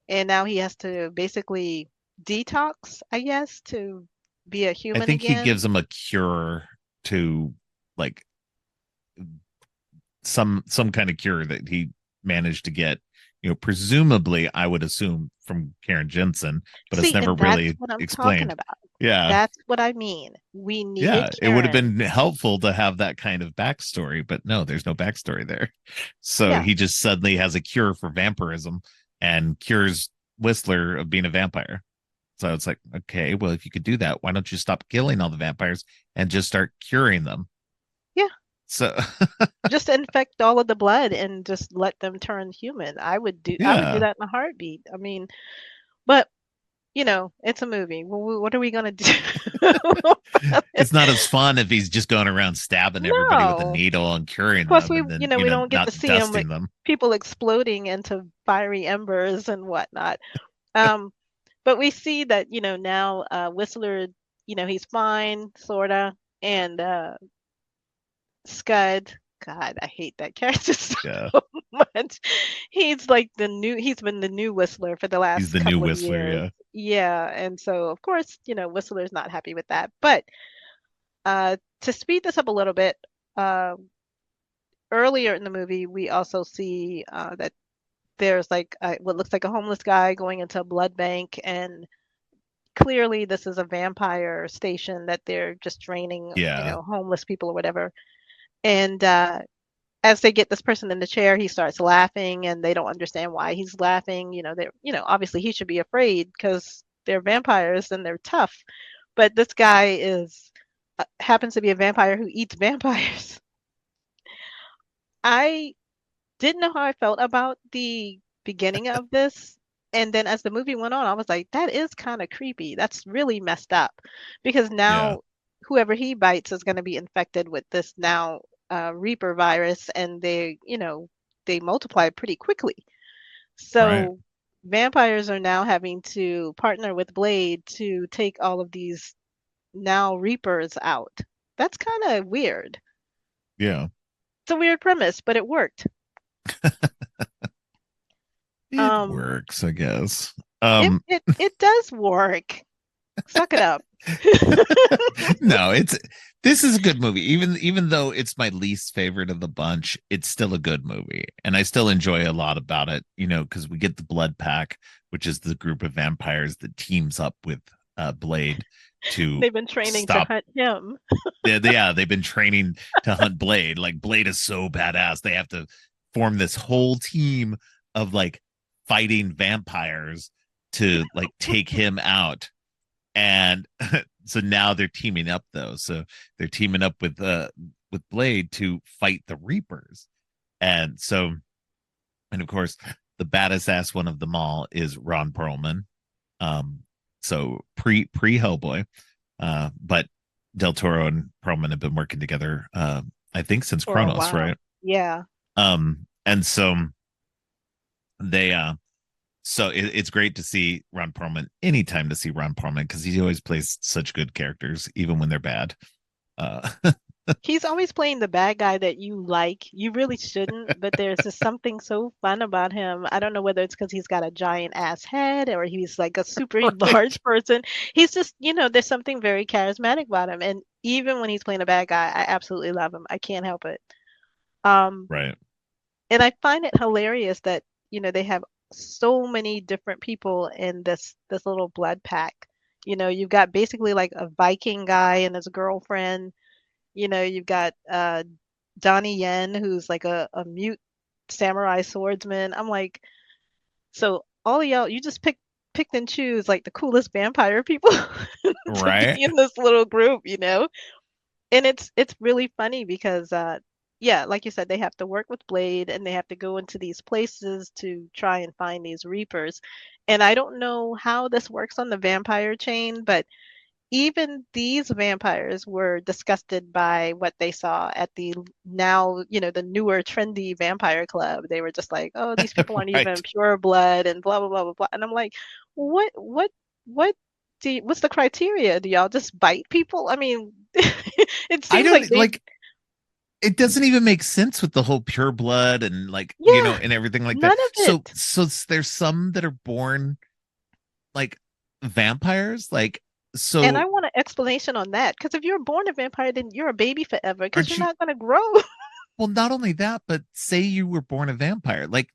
and now he has to basically detox, I guess, to be a I human think he again. gives them a cure to, like, some kind of cure that he managed to get, presumably I would assume from Karen Jensen, but it's See, never and that's really what I'm talking explained. about. Yeah. That's what I mean. We needed Yeah, it would have Karen. been helpful to have that kind of backstory, but no, there's no backstory there. So Yeah, he just suddenly has a cure for vampirism and cures Whistler of being a vampire. So it's like, okay, well, if you could do that, why don't you stop killing all the vampires and just start curing them? yeah. So Just infect all of the blood and just let them turn human. I would do yeah, that in a heartbeat. I mean, but it's a movie. What are we gonna do? it's not as fun if he's just going around stabbing everybody with a No. needle and curing Plus, them and then, we don't get to not see them with dusting them. people exploding into fiery embers and whatnot. Um, but we see that, now Whistler, he's fine, sorta, and Scud, God, I hate that character so Yeah. much. He's been the new Whistler for the He's last the new couple of Whistler. years. Yeah. Yeah, and so of course, Whistler's not happy with that. But to speed this up a little bit, uh, earlier in the movie, we also see that there's like what looks like a homeless guy going into a blood bank, and clearly this is a vampire station that they're just draining, Yeah. homeless people or whatever. And as they get this person in the chair, he starts laughing, and they don't understand why he's laughing. Obviously he should be afraid because they're vampires and they're tough. But this guy is happens to be a vampire who eats vampires. I didn't know how I felt about the beginning of this. And then as the movie went on, I was like, that is kind of creepy. That's really messed up. Because Yeah. now whoever he bites is going to be infected with this now Reaper virus, and they multiply pretty quickly. Right. So vampires are now having to partner with Blade to take all of these now Reapers out. That's kind of weird. Yeah. It's a weird premise, but it worked. It Um, works, I guess. it Um, it it does work. Suck it up. no, it's This is a good movie. Even though it's my least favorite of the bunch, it's still a good movie. And I still enjoy a lot about it, because we get the Blood Pack, which is the group of vampires that teams up with Blade to They've been training to stop. hunt him. Yeah, they've been training to hunt Blade. Like Blade is so badass. They have to form this whole team of like fighting vampires to like take him out. And so now they're teaming up though. So they're teaming up with Blade to fight the Reapers. And so, and of course, the baddest ass one of them all is Ron Perlman. Um, so pre Hellboy, but Del Toro and Perlman have been working together. I think since For a Kronos, while. right? Yeah. And so they so it's great to see Ron Perlman anytime to see Ron Perlman because he always plays such good characters, even when they're bad. Uh, He's always playing the bad guy that you like. You really shouldn't, but there's just something so fun about him. I don't know whether it's because he's got a giant ass head or he's like a super right, large person. He's just, there's something very charismatic about him. And even when he's playing a bad guy, I absolutely love him. I can't help it. Um, right, and I find it hilarious that, they have so many different people in this little blood pack. You've got basically like a Viking guy and his girlfriend. You've got Donnie Yen, who's like a mute samurai swordsman. I'm like, so all of y'all, you just picked and choose like the coolest vampire people to be right. in this little group. And it's really funny because yeah, like you said, they have to work with Blade and they have to go into these places to try and find these Reapers. And I don't know how this works on the vampire chain, but even these vampires were disgusted by what they saw at the now, the newer trendy vampire club. They were just like, oh, these people aren't even Right. pure blood and blah blah blah blah blah. And I'm like, what what's the criteria? Do y'all just bite people? I mean, it I seems like don't they like it doesn't even make sense with the whole pure blood and like, yeah, and everything like that. none of So it. there's some that are born like vampires, like And I so want an explanation on that because if you're born a vampire, then you're a baby forever because you're aren't you not gonna grow. well, not only that, but say you were born a vampire. Like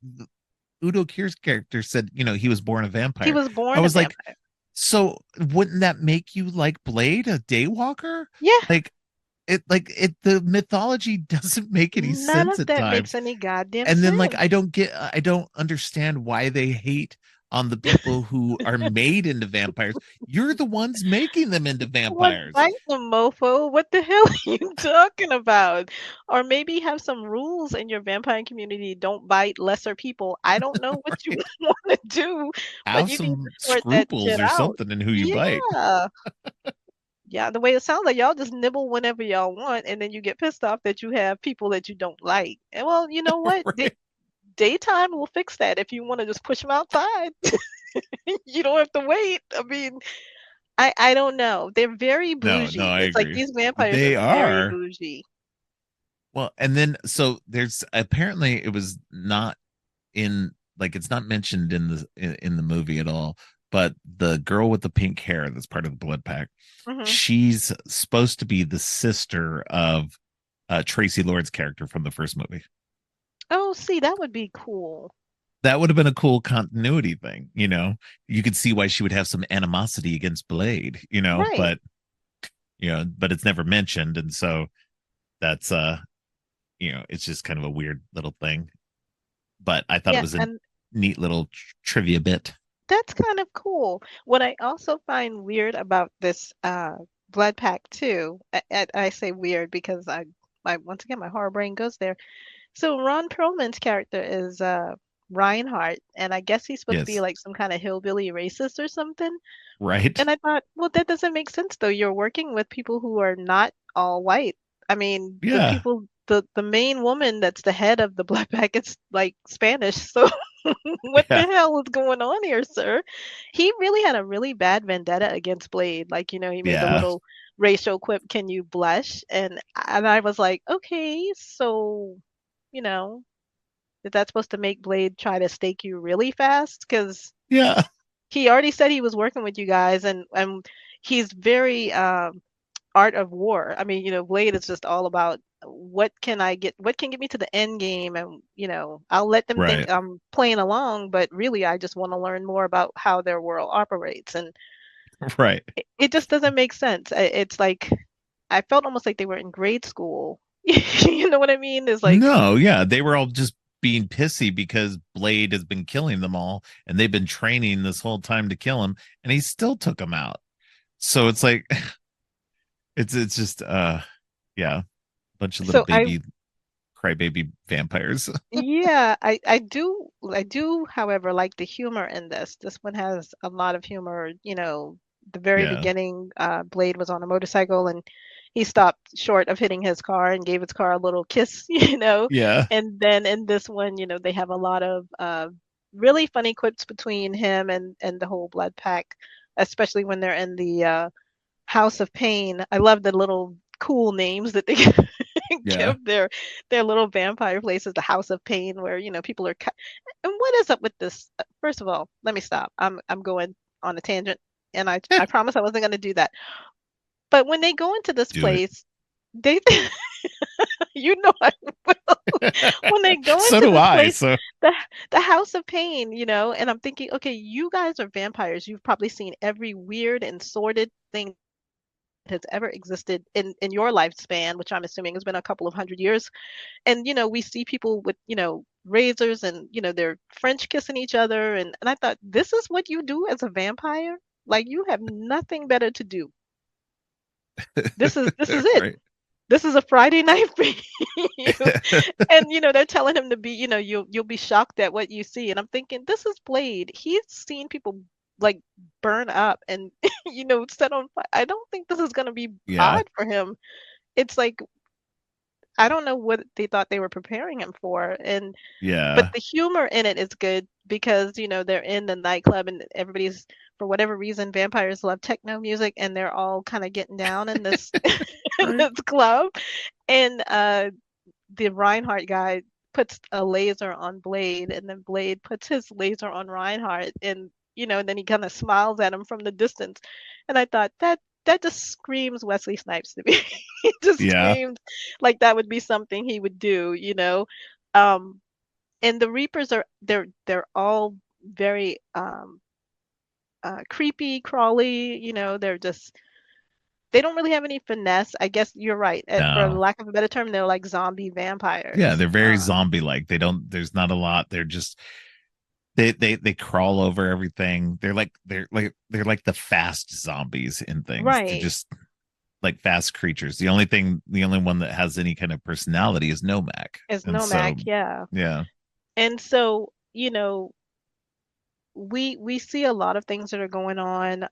Udo Kier's character said, he was born a He vampire. was I born a was like, vampire. so wouldn't that make you like Blade, a daywalker? Yeah, Like the mythology doesn't make any none sense of at that makes times. any goddamn And then like sense. I don't understand why they hate on the people who are made into vampires. You're the ones making them into What vampires. bite the mofo? What the hell are you talking about? Or maybe have some rules in your vampire community. Don't bite lesser people. I don't know what you Right? want to do, but Have you need some to sort that scruples shit or out. something in who you bite. Yeah. Yeah, the way it sounds like y'all just nibble whenever y'all want, and then you get pissed off that you have people that you don't like. And well, you know what? Right. Daytime will fix that if you want to just push them outside. You don't have to wait. I mean, I don't know. They're very No, bougie. I It's like agree. these vampires are They very are. bougie. Well, and then so there's apparently it was not in like it's not mentioned in the movie at all, but the girl with the pink hair that's part of the blood pack, Hmm. she's supposed to be the sister of Tracy Lord's character from the first movie. Oh, see, that would be cool. That would have been a cool continuity thing. You could see why she would have some animosity against Blade, Right. but it's never mentioned. And so that's it's just kind of a weird little thing. But I thought it Yeah, was a and neat little trivia bit. that's kind of cool. What I also find weird about this blood pack too, I say weird because I once again my horror brain goes there. So Ron Perlman's character is Reinhardt, and I guess he's supposed to be Yes. like some kind of hillbilly racist or something. Right. And I thought, well, that doesn't make sense though. You're working with people who are not all white. I mean, Yeah. the main woman that's the head of the Black Pack is like Spanish. So what the Yeah. hell is going on here, sir? He really had a really bad vendetta against Blade. Like, he made the Yeah. little racial quip, "Can you blush?" And I was like, okay, so, you know, is that supposed to make Blade try to stake you really fast? Because Yeah. he already said he was working with you guys and he's very art of war. I mean, Blade is just all about what can get me to the end game, and I'll let them think Right. I'm playing along, but really I just want to learn more about how their world operates, and Right. it just doesn't make sense. It's like I felt almost like they were in grade school. You know what I mean? It's like No, yeah, they were all just being pissy because Blade has been killing them all, and they've been training this whole time to kill him, and he still took them out. So it's like it's just yeah, a bunch of little so I baby crybaby vampires. Yeah, I do, however, like the humor in this. This one has a lot of humor. The very Yeah. beginning, Blade was on a motorcycle and he stopped short of hitting his car and gave his car a little kiss, Yeah. And then in this one, they have a lot of really funny quips between him and the whole Blood Pack, especially when they're in the House of Pain. I love the little cool names that they Yeah. give their little vampire places, the House of Pain, where people are. And what is up with this? First of all, let me stop. I'm going on a tangent, and I promise I wasn't going to do that. But when they go into this Do it. place, they I will. When they go So into do this I. place, So the the House of Pain, and I'm thinking, okay, you guys are vampires. You've probably seen every weird and sordid thing has ever existed in your lifespan, which I'm assuming has been a couple of hundred years. And we see people with razors, and they're French kissing each other, and I thought, this is what you do as a vampire? Like, you have nothing better to do. This is it. right. This is a Friday night for you. And they're telling him to be, you'll be shocked at what you see. And I'm thinking, this is Blade. He's seen people like burn up and set on fire. I don't think this is going to be Yeah. odd for him. It's like, I don't know what they thought they were preparing him for. And but Yeah. the humor in it is good because they're in the nightclub, and everybody's, for whatever reason, vampires love techno music, and they're all kind of getting down in this in Right. this club. And the Reinhardt guy puts a laser on Blade, and then Blade puts his laser on Reinhardt, and and then he kind of smiles at him from the distance. And I thought, that just screams Wesley Snipes to me. It just Yeah. screams like that would be something he would do. Um, and the Reapers they're all very creepy, crawly. They're just, they don't really have any finesse. I guess you're right. For No. lack of a better term, they're like zombie Yeah, vampires. they're very zombie like. They don't there's not a lot. They're just they crawl over everything. They're like the fast zombies in things. They're Right. just like fast creatures. The only one that has any kind of personality is Nomak. As And so Nomak, yeah. yeah. And so, we see a lot of things that are going on.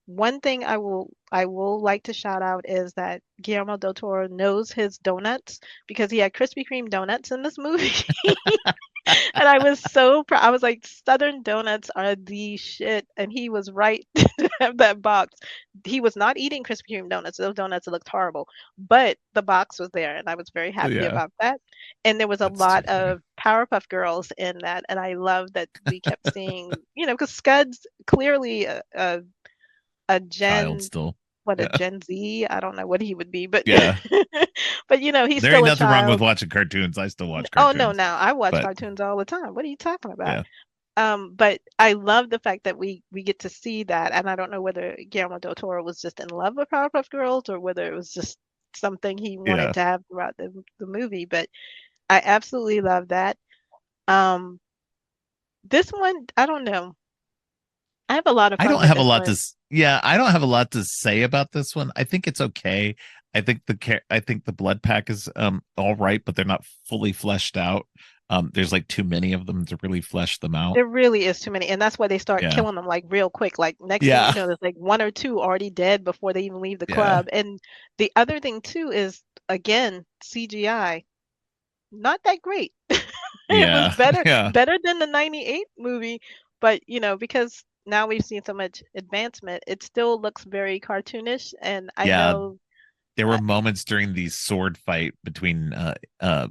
One thing I will like to shout out is that Guillermo del Toro knows his donuts, because he had Krispy Kreme donuts in this movie. And I was so proud. I was like, Southern donuts are the shit. And he was right to have that box. He was not eating Krispy Kreme donuts. Those donuts looked horrible. But the box was there, and I was very happy Yeah. about that. And there was a That's too lot funny. of Powerpuff Girls in that. And I love that we kept seeing, because Scud's clearly a Child Gen, still. what, a Yeah. Gen Z? I don't know what he would be, but Yeah. but he's There still ain't a nothing wrong with child. watching cartoons. I still watch Oh no, cartoons. now I watch But cartoons all the time. What are you talking about? yeah. But I love the fact that we get to see that, and I don't know whether Guillermo del Toro was just in love with Powerpuff Girls, or whether it was just something he wanted Yeah. to have throughout the movie. But I absolutely love that. Um, this one, I don't know. I have a lot of I fun don't with have a this lot to one. yeah, I don't have a lot to say about this one. I think it's okay. I think the blood pack is all right, but they're not fully fleshed out. There's like too many of them to really flesh them out. There really is too many, and that's why they start Yeah. killing them like real quick. Like, next thing you Yeah. know, there's like one or two already dead before they even leave the Yeah. club. And the other thing too is, again, CGI, not that great. It was Yeah. better Yeah. better than the 98 movie, but because now we've seen so much advancement, it still looks very cartoonish. And I Yeah. know There were uh, moments during the sword fight between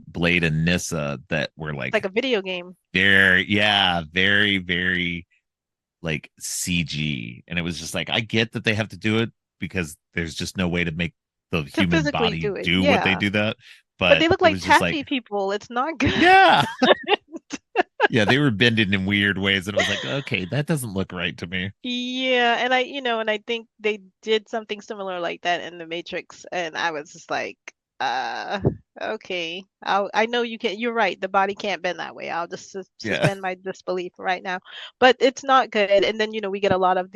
Blade and Nissa that were it's like like a video game. very, very like CG. And it was just like I get that they have to do it because there's just no way to make the to human physically body do it. do what they Yeah. do that. But But they look it like was just like, taffy people. It's not good. yeah, yeah, they were bending in weird ways, and it was like, okay, that doesn't look right to me. Yeah, and I think they did something similar like that in The Matrix, and I was just like, uh, okay. I know you can, you're right, the body can't bend that way. I'll just Yeah, suspend my disbelief right now. But it's not good. And then, we get a lot of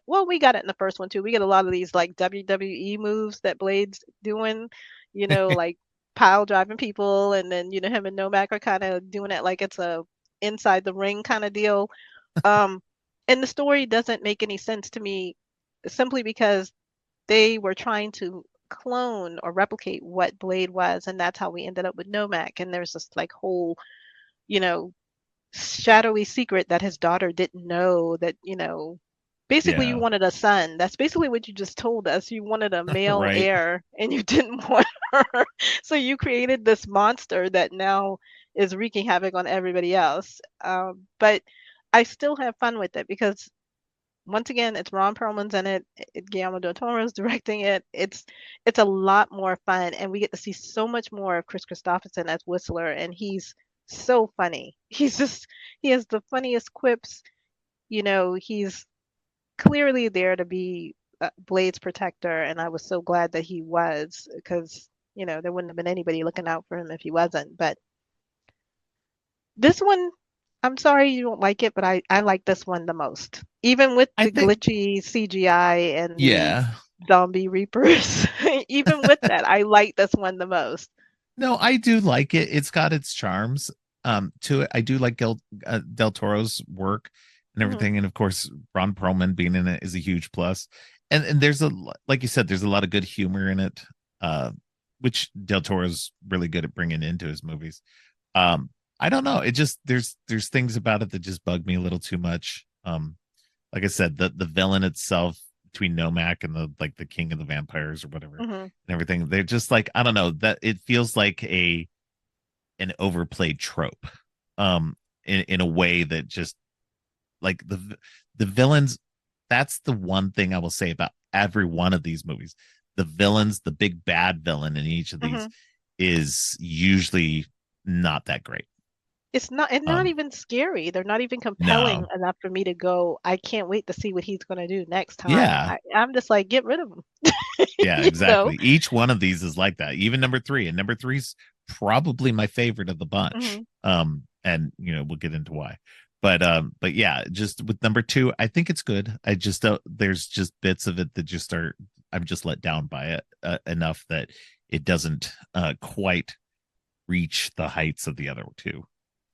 well, we got it in the first one too. We get a lot of these like WWE moves that Blade's doing, like pile driving people, and then, him and Nomak are kind of doing it like it's a inside the ring kind of deal. Um, and the story doesn't make any sense to me simply because they were trying to clone or replicate what Blade was, and that's how we ended up with Nomak. And there's this like whole, you know, shadowy secret that his daughter didn't know that, basically you yeah, wanted a son. That's basically what you just told us. You wanted a male right. heir and you didn't want her. So you created this monster that now is wreaking havoc on everybody else. But I still have fun with it because once again, it's Ron Perlman's in it. Guillermo del Toro's directing it. It's a lot more fun, and we get to see so much more of Chris Christopherson as Whistler, and he's so funny. He has the funniest quips. He's clearly there to be Blade's protector, and I was so glad that he was because there wouldn't have been anybody looking out for him if he wasn't. But this one, I'm sorry you don't like it, but I like this one the most. Even with I the think, glitchy CGI and the yeah. zombie reapers, even with that, I like this one the most. No, I do like it. It's got its charms to it. I do like Del Toro's work and Hmm. everything, and of course, Ron Perlman being in it is a huge plus. And there's like you said, there's a lot of good humor in it, uh, which Del Toro's really good at bringing into his movies. Um, I don't know. It just there's things about it that just bug me a little too much. Like I said, the villain itself between Nomak and the king of the vampires or whatever Hmm. and everything, they're just like, I don't know, that it feels like a an overplayed trope. In a way that just like the villains, that's the one thing I will say about every one of these movies. The villains, the big bad villain in each of these Hmm. is usually not that great. It's not Um, even scary. They're not even compelling no, enough for me to go, I can't wait to see what he's going to do next time. yeah, I'm just like, get rid of him. yeah, You know? exactly. Each one of these is like that. Even number three, and number three's probably my favorite of the bunch. Hmm. And we'll get into why. But yeah, just with number two, I think it's good. I just don't. There's just bits of it that just are. I'm just let down by it enough that it doesn't quite reach the heights of the other two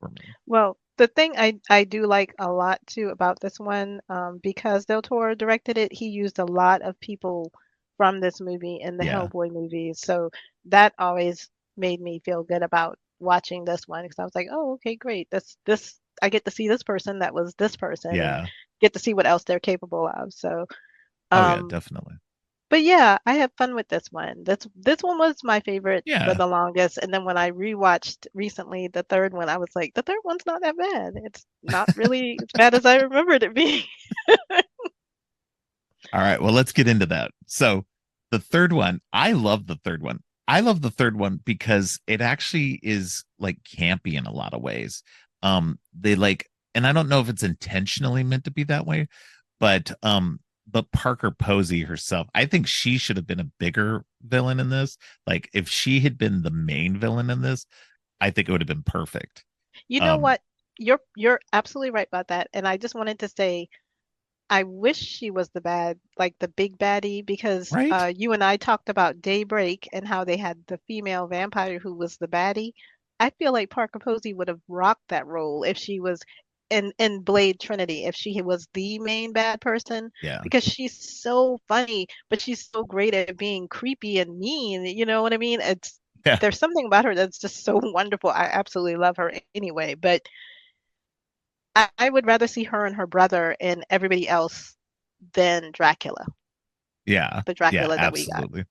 for me. Well, the thing I do like a lot too about this one, because Del Toro directed it, he used a lot of people from this movie in the Yeah, Hellboy movies. So that always made me feel good about watching this one because I was like, oh, okay, great. This I get to see this person that was this person and yeah. get to see what else they're capable of. So, Oh yeah, um, definitely. but yeah, I have fun with this one. This one was my favorite for Yeah. the longest. And then when I rewatched recently the third one, I was like, the third one's not that bad. It's not really as bad as I remembered it being. All right. Well, let's get into that. So, the third one, I love the third one. I love the third one because it actually is like campy in a lot of ways. They like, and I don't know if it's intentionally meant to be that way, but Parker Posey herself, I think she should have been a bigger villain in this. Like, if she had been the main villain in this, I think it would have been perfect. You know Um, what? You're absolutely right about that. And I just wanted to say I wish she was like the big baddie, because right? you and I talked about Daybreak and how they had the female vampire who was the baddie. I feel like Parker Posey would have rocked that role if she was in Blade Trinity, if she was the main bad person, Yeah. because she's so funny, but she's so great at being creepy and mean. You know what I mean? Yeah. There's something about her that's just so wonderful. I absolutely love her anyway, but I would rather see her and her brother and everybody else than Dracula, Yeah. the Yeah. Dracula that we got. Absolutely.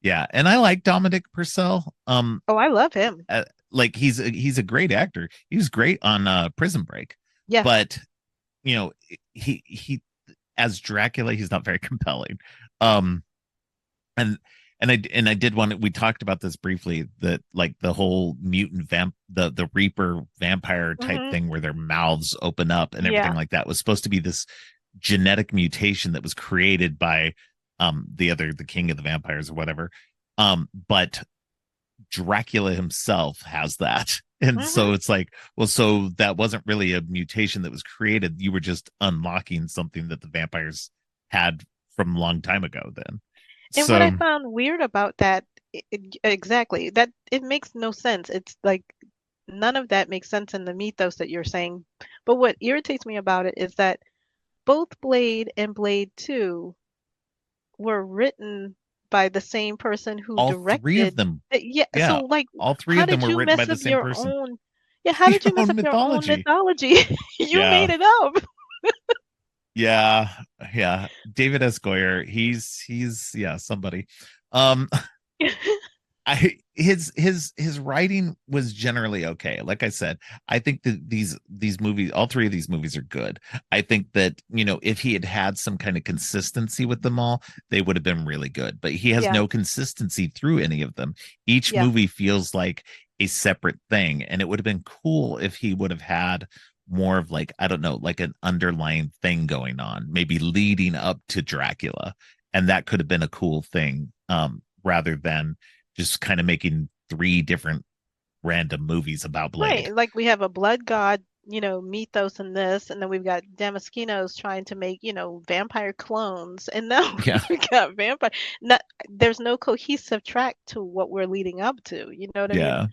Yeah, and I like Dominic Purcell. Oh, I love him. Like he's a great actor. He was great on Prison Break, Yes. but you know he as Dracula, he's not very compelling. Um, and And I did want to, we talked about this briefly, that like the whole mutant the Reaper vampire type Hmm. thing where their mouths open up and everything Yeah. like that was supposed to be this genetic mutation that was created by the king of the vampires or whatever. But Dracula himself has that. And Hmm. so it's like, well, so that wasn't really a mutation that was created. You were just unlocking something that the vampires had from a long time ago then. And what I So found weird about that, exactly, that it makes no sense. It's like none of that makes sense in the mythos that you're saying. But what irritates me about it is that both Blade and Blade 2 were written by the same person who all three of directed. them, Yeah, so yeah, like, all three how of them did were you written by mess the up same your person. own? Yeah, how Your did you mess own up your own mythology. mythology? You made Yeah. it up. Yeah. Yeah. David S. Goyer, he's yeah, somebody. Um I his writing was generally okay. Like I said, I think that these movies, all three of these movies are good. I think that, if he had had some kind of consistency with them all, they would have been really good. But he has Yeah, no consistency through any of them. Each yeah, movie feels like a separate thing, and it would have been cool if he would have had more of, like, I don't know, like an underlying thing going on, maybe leading up to Dracula, and that could have been a cool thing, rather than just kind of making three different random movies about Blade. right. Like we have a blood god, mythos in this, and then we've got Damaskinos trying to make, vampire clones, and now Yeah, we got vampire. Not, there's no cohesive track to what we're leading up to. You know what I mean? yeah.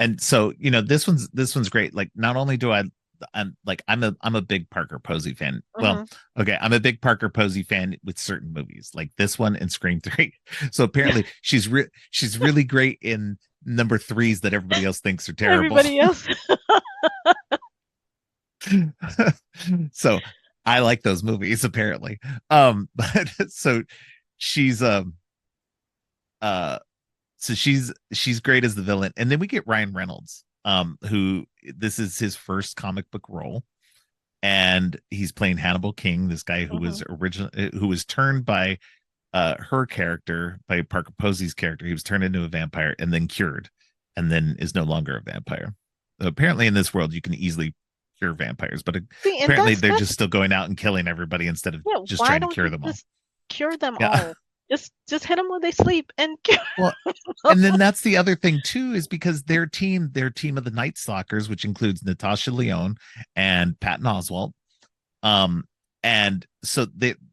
And so, this one's great. Like, not only do I'm a big Parker Posey fan. Well, Hmm. okay, I'm a big Parker Posey fan with certain movies, like this one and Scream 3. So apparently she's really great in number threes that everybody else thinks are terrible. Everybody else. So I like those movies apparently. But so she's uh so she's great as the villain, and then we get Ryan Reynolds, who, this is his first comic book role, and he's playing Hannibal King, this guy Hmm. who was turned by her character, by Parker Posey's character. He was turned into a vampire and then cured, and then is no longer a vampire. So apparently in this world you can easily cure vampires, but See, and apparently that's they're just that's still going out and killing everybody instead of yeah. just Why trying to don't cure you them all. just cure them Yeah. all? Just hit them when they sleep and cure Well, them. and then that's the other thing too, is because their team of the Night Stalkers, which includes Natasha Lyonne and Patton Oswalt, um, and so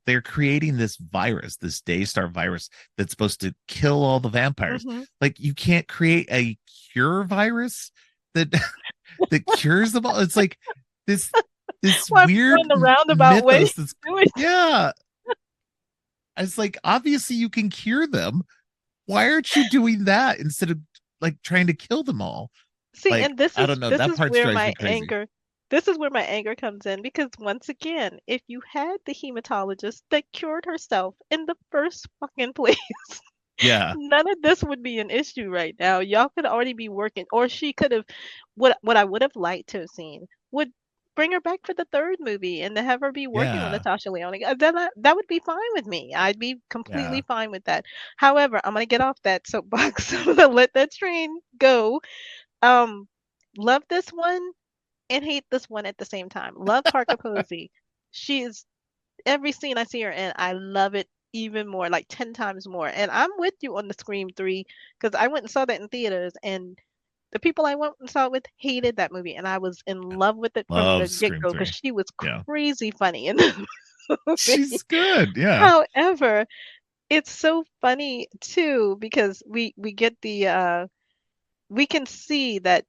they're creating this virus, this Daystar virus, that's supposed to kill all the vampires. Hmm. Like, you can't create a cure virus that that cures them all. It's like this this Why are we going weird the roundabout way? mythos that's, Do it. yeah. It's like, obviously you can cure them. Why aren't you doing that instead of, like, trying to kill them all? See, Like, and I don't know. this That is part where drives my me crazy. anger this is where my anger comes in because once again, if you had the hematologist that cured herself in the first fucking place, Yeah, none of this would be an issue right now. Y'all could already be working, or she could have. What I would have liked to have seen would bring her back for the third movie and to have her be working with yeah, Natasha Lyonne. That would be fine with me. I'd be yeah. completely fine with that. However, I'm gonna get off that soapbox. I'm gonna let that train go. Um, love this one and hate this one at the same time. Love Parker Posey. She is every scene I see her in, I love it even more, like 10 times more. And I'm with you on the Scream 3 because I went and saw that in theaters and the people I went and saw it with hated that movie and I was in love with it from the Love Scream get-go because 3. she was Yeah. crazy funny in the She's movie. good. Yeah. However, it's so funny too because we get the we can see that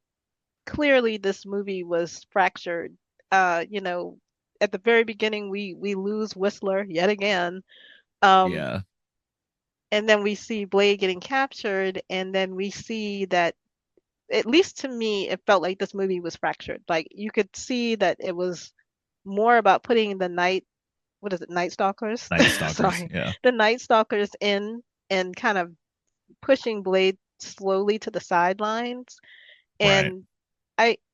clearly this movie was fractured. You know, at the very beginning we lose Whistler yet again. Um, Yeah. and then we see Blade getting captured, and then we see that at least to me, it felt like this movie was fractured. Like you could see that it was more about putting the what is it, Night Stalkers? Night Stalkers. Sorry, Yeah. the Night Stalkers in and kind of pushing Blade slowly to the sidelines. Right. And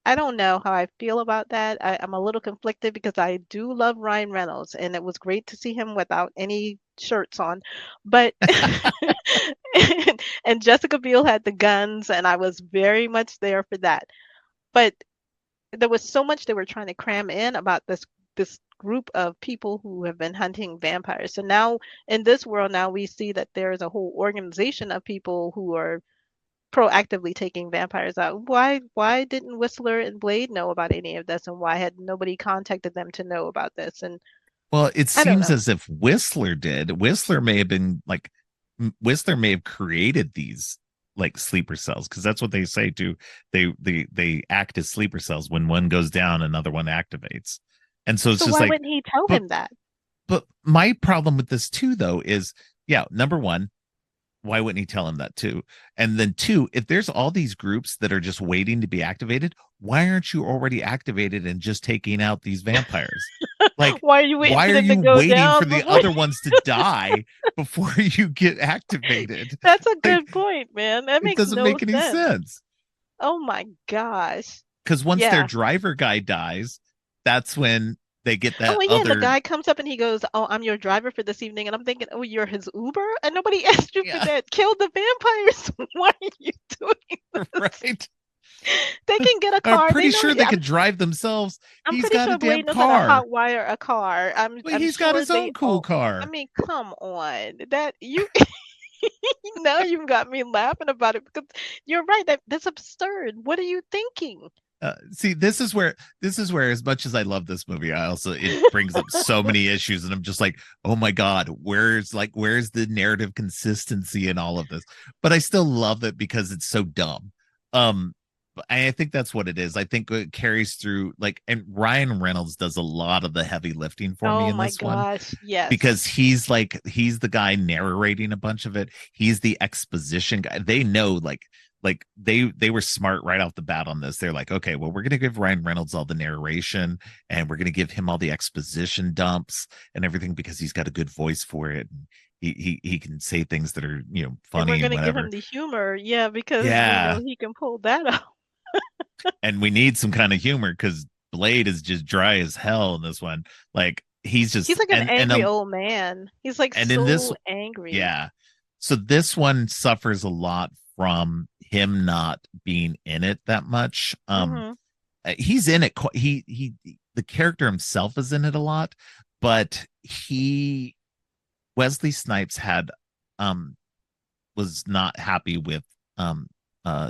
I don't know how I feel about that. I'm a little conflicted because I do love Ryan Reynolds, and it was great to see him without any shirts on. But and Jessica Biel had the guns, and I was very much there for that. But there was so much they were trying to cram in about this group of people who have been hunting vampires. So now in this world, now we see that there is a whole organization of people who are proactively taking vampires out. Why didn't Whistler and Blade know about any of this, and why had nobody contacted them to know about this? And Well, it I don't seems know. as if Whistler did. Whistler may have been like Whistler may have created these like sleeper cells because that's what they say too. They act as sleeper cells. When one goes down, another one activates. And so it's So just why like, wouldn't he tell but him that? but my problem with this too though is yeah, number one, why wouldn't he tell him that too? And then two, if there's all these groups that are just waiting to be activated, why aren't you already activated and just taking out these vampires? Like, Why are you waiting why for are them to you go waiting for down the before? other ones to die before you get activated? That's a Like, good point, man. That it makes doesn't no make any sense. sense. Oh my gosh. Because once their Yeah. driver guy dies, that's when they get Oh, that well, yeah, and the other. guy comes up and he goes, "Oh, I'm your driver for this evening." And I'm thinking, "Oh, you're his Uber?" And nobody asked you for Yeah, that. Kill the vampires. Why are you doing this? right. They can get a I'm car. They pretty know. sure they could drive themselves. I'm He's pretty got a sure damn Blade knows how to car. hotwire a car. Well, I'm he's got sure his they own cool all. I car. mean, come on. That you now you've got me laughing about it because you're right. That's absurd. What are you thinking? See, this is where, as much as I love this movie, I also it brings up so many issues, and I'm just like, oh my god, where's the narrative consistency in all of this? But I still love it because it's so dumb. Um, I think that's what it is. I think it carries through like, and Ryan Reynolds does a lot of the heavy lifting for me Oh in my this one gosh. Yes. because he's the guy narrating a bunch of it. He's the exposition guy. They know like they were smart right off the bat on this. They're like, okay, well, we're gonna give Ryan Reynolds all the narration and we're gonna give him all the exposition dumps and everything because he's got a good voice for it. And he can say things that are And we're funny and gonna give him whatever. the humor, yeah, because we know Yeah, he can pull that off. and we need some kind of humor because Blade is just dry as hell in this one. Like he's He's just like an angry old man. He's like and in this so angry. yeah. So this one suffers a lot from him not being in it that much. Hmm. He's in it. The character himself is in it a lot, but Wesley Snipes had was not happy with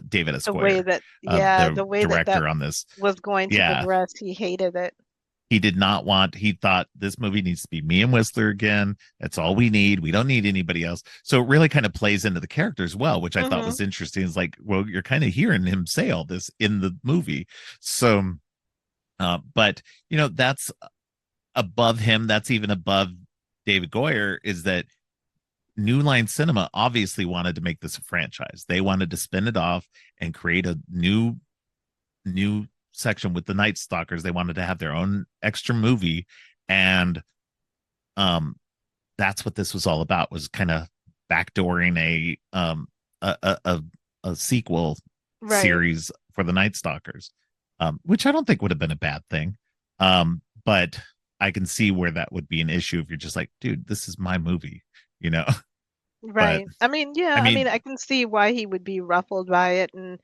David The way Esquire, that, yeah, the the way that that director on this. was going to Yeah, progress, he hated it. he did not want, he thought this movie needs to be me and Whistler again. That's all we need. We don't need anybody else. So it really kind of plays into the character as well, which I thought Hmm. was interesting. It's like, well, you're kind of hearing him say all this in the movie. So, but that's above him. That's even above David Goyer, is that New Line Cinema obviously wanted to make this a franchise. They wanted to spin it off and create a new section with the Night Stalkers. They wanted to have their own extra movie, and um, that's what this was all about. Was kind of backdooring a sequel Right. series for the Night Stalkers, which I don't think would have been a bad thing. But I can see where that would be an issue if you're just like, dude, this is my movie, you know. But Right. I mean, yeah, I I mean, mean, I can see why he would be ruffled by it and,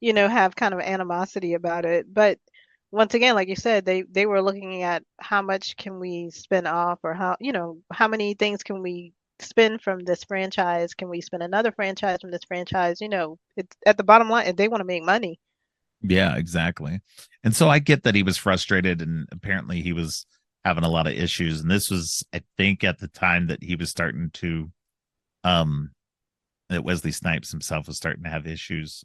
have kind of animosity about it. But once again, like you said, they were looking at how much can we spin off, or how many things can we spin from this franchise? Can we spin another franchise from this franchise? It's at the bottom line, they want to make money. yeah, exactly. And so I get that he was frustrated and apparently he was having a lot of issues. And this was, I think, at the time that he was starting to um that Wesley Snipes himself was starting to have issues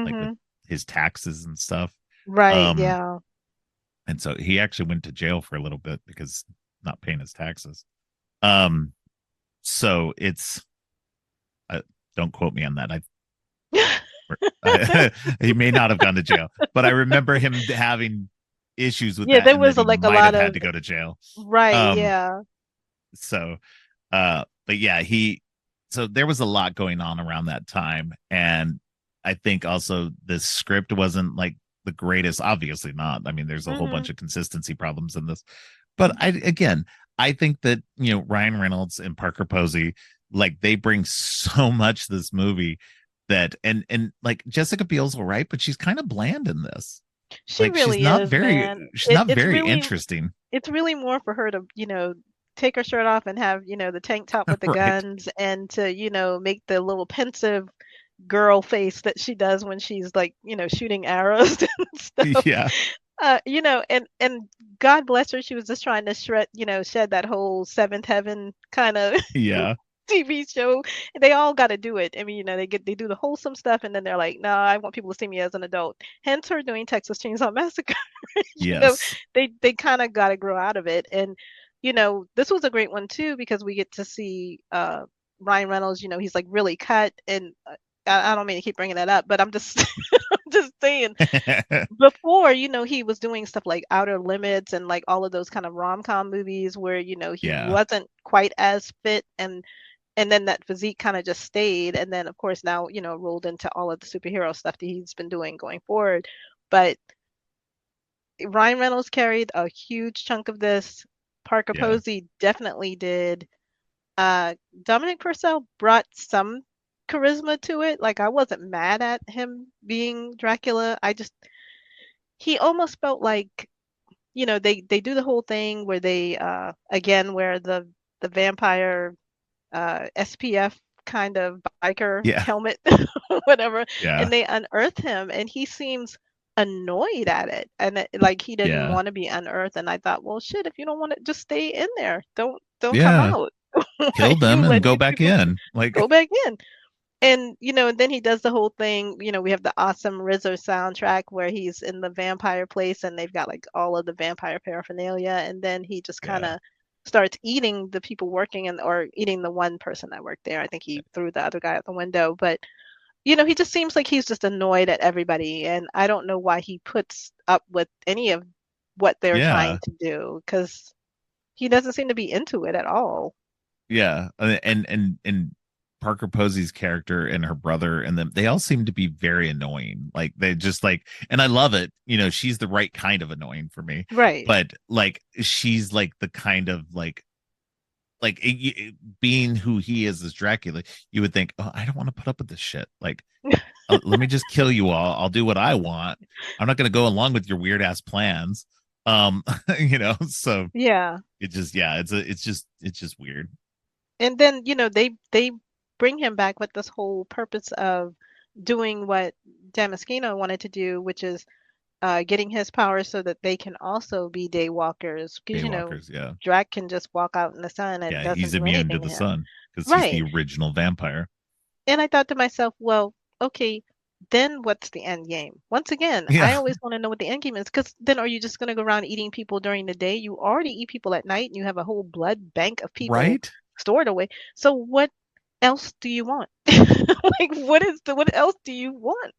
like with Hmm. his taxes and stuff. Right, Um yeah. and so he actually went to jail for a little bit because not paying his taxes. Um so it's uh, don't quote me on that. He may not have gone to jail, but I remember him having issues with Yeah, that there and that was he like a might have lot had of, to go to jail. right, Um yeah. so but yeah, so there was a lot going on around that time, and I think also the script wasn't like the greatest, obviously not. I mean, there's a whole Hmm. bunch of consistency problems in this, but I again, I think that Ryan Reynolds and Parker Posey, like they bring so much to this movie that and like Jessica Biel's all right, but she's kind of bland in this. She Like really is, man. she's not It's very really interesting. it's really more for her to, take her shirt off and have, the tank top with the Right. guns and to, make the little pensive girl face that she does when she's like, shooting arrows and stuff. Yeah. And God bless her, she was just trying to shed that whole seventh heaven kind of Yeah. TV show. They all got to do it. I mean, they do the wholesome stuff, and then they're like, "No, I want people to see me as an adult." Hence her doing Texas Chainsaw Massacre. you know, Yes. they kind of got to grow out of it. And this was a great one too because we get to see Ryan Reynolds. He's like really cut, and I don't mean to keep bringing that up, but I'm just I'm just saying before, he was doing stuff like Outer Limits and like all of those kind of rom-com movies where, he Yeah. wasn't quite as fit and then that physique kind of just stayed. And then of course now, rolled into all of the superhero stuff that he's been doing going forward. But Ryan Reynolds carried a huge chunk of this. Parker Yeah. Posey definitely did. Uh, Dominic Purcell brought some charisma to it. Like I wasn't mad at him being Dracula. He almost felt like they do the whole thing where they again wear the vampire SPF kind of biker Yeah. helmet whatever, and Yeah. they unearth him and he seems annoyed at it and like he didn't Yeah. want to be unearthed. And I thought, well, shit, if you don't want to, just stay in there, don't come Yeah. out. Why Kill are you them and letting go these back people in. Like, go back in? And then he does the whole thing. We have the awesome Rizzo soundtrack where he's in the vampire place and they've got like all of the vampire paraphernalia. And then he just kind yeah. of starts eating the people working or eating the one person that worked there. I think he threw the other guy out the window. But, he just seems like he's just annoyed at everybody. And I don't know why he puts up with any of what they're trying Yeah. to do because he doesn't seem to be into it at all. Yeah. And Parker Posey's character and her brother and them, they all seem to be very annoying. Like they just like, and I love it. She's the right kind of annoying for me. Right. But like she's like the kind of being who he is as Dracula, you would think, oh, I don't want to put up with this shit. Like, let me just kill you all. I'll do what I want. I'm not going to go along with your weird ass plans. So Yeah. it just, yeah, it's just weird. And then, they bring him back with this whole purpose of doing what Damaskino wanted to do, which is getting his powers so that they can also be daywalkers. Because, Daywalkers, yeah. Drac can just walk out in the sun and it Yeah, doesn't he's do immune to anything to the him. sun because he's the Right. original vampire. And I thought to myself, well, okay, then what's the end game? Once again, I Yeah, always want to know what the end game is because then are you just going to go around eating people during the day? You already eat people at night and you have a whole blood bank of people right. stored away. So what else do you want? Like what else do you want?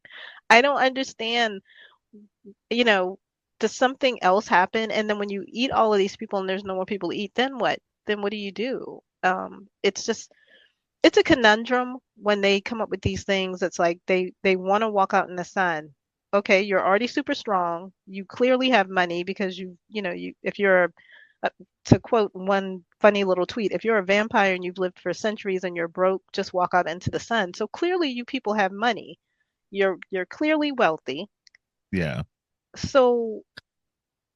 I don't understand, you know, does something else happen? And then when you eat all of these people and there's no more people to eat, then what? Then what do you do? It's a conundrum when they come up with these things. It's like they want to walk out in the sun. Okay, you're already super strong. You clearly have money because you if you're uh, to quote one funny little tweet, if you're a vampire and you've lived for centuries and you're broke, just walk out into the sun. So clearly you people have money. You're clearly wealthy. Yeah, So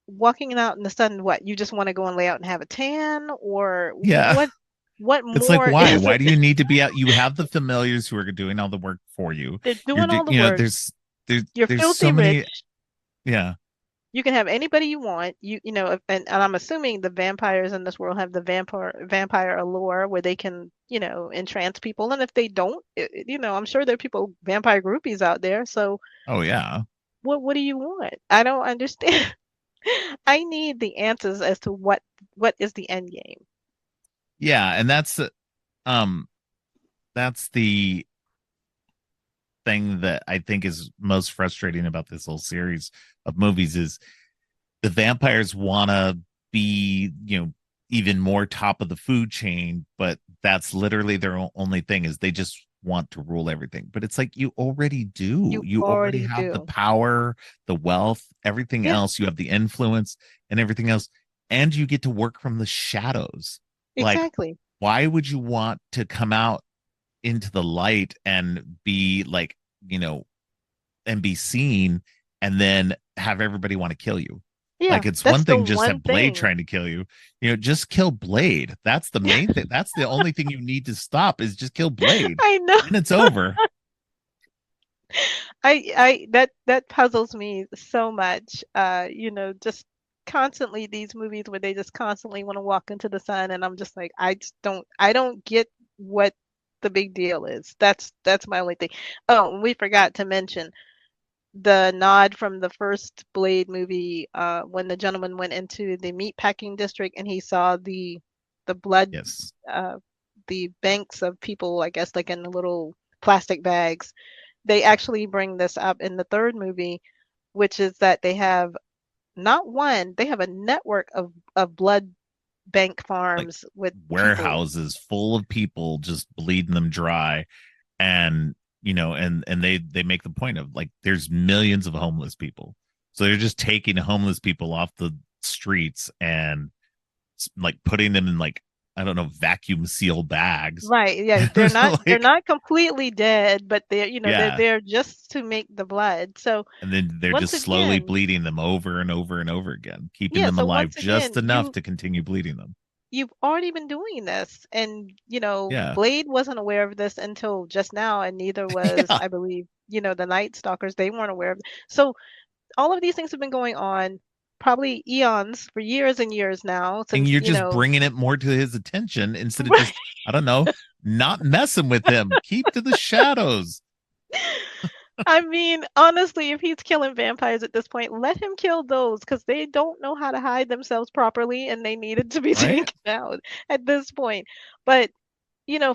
walking out in the sun, what? You just want to go and lay out and have a tan, or yeah. what It's like, more why? is Why it? do you need to be out? You have the familiars who are doing all the work for you. They're doing all the work. You're There's filthy so many. rich. Yeah, You can have anybody you want. And I'm assuming the vampires in this world have the vampire allure where they can, entrance people. And if they don't, I'm sure there are people vampire groupies out there. So oh yeah, what do you want? I don't understand. I need the answers as to what is the end game. yeah, and um that's the thing that I think is most frustrating about this whole series of movies is the vampires want to be, even more top of the food chain, but that's literally their only thing is they just want to rule everything. But it's like you already do. You You already already have the do. power, the wealth, everything Yeah. else. You have the influence and everything else. and you get to work from the shadows. Like, Exactly. why would you want to come out into the light and be like, you know, and be seen and then have everybody want to kill you? Yeah, Like, it's that's one the thing just one have Blade thing. trying to kill you. Just kill Blade. That's the main thing. That's the only thing you need to stop is just kill Blade. I know. Then it's over. That puzzles me so much. Just constantly these movies where they just constantly want to walk into the sun, and I'm just like, I don't get what the big deal is. That's my only thing. Oh, and we forgot to mention the nod from the first Blade movie, when the gentleman went into the meatpacking district and he saw the blood, Yes. uh, the banks of people, I guess, like in the little plastic bags. They actually bring this up in the third movie, which is that they have not one, they have a network of blood bank Like farms with people. warehouses full of people just bleeding them dry. And and they make the point of like there's millions of homeless people, so they're just taking homeless people off the streets and like putting them in like, I don't know, vacuum seal bags. Right. Yeah, they're Like, not completely dead, but they're yeah, there just to make the blood. So and then they're once just slowly again, bleeding them over and over and over again, keeping yeah, them so alive once just again, enough to continue bleeding them. you've already been doing this, and Yeah. Blade wasn't aware of this until just now, and neither was, Yeah, I believe, the Night Stalkers. They weren't aware of it. So all of these things have been going on probably eons for years and years now and since, you're just bringing it more to his attention instead of just, I don't know, not messing with him. Keep to the shadows. I mean, honestly, if he's killing vampires at this point, let him kill those because they don't know how to hide themselves properly and they needed to be Right. taken out at this point. But,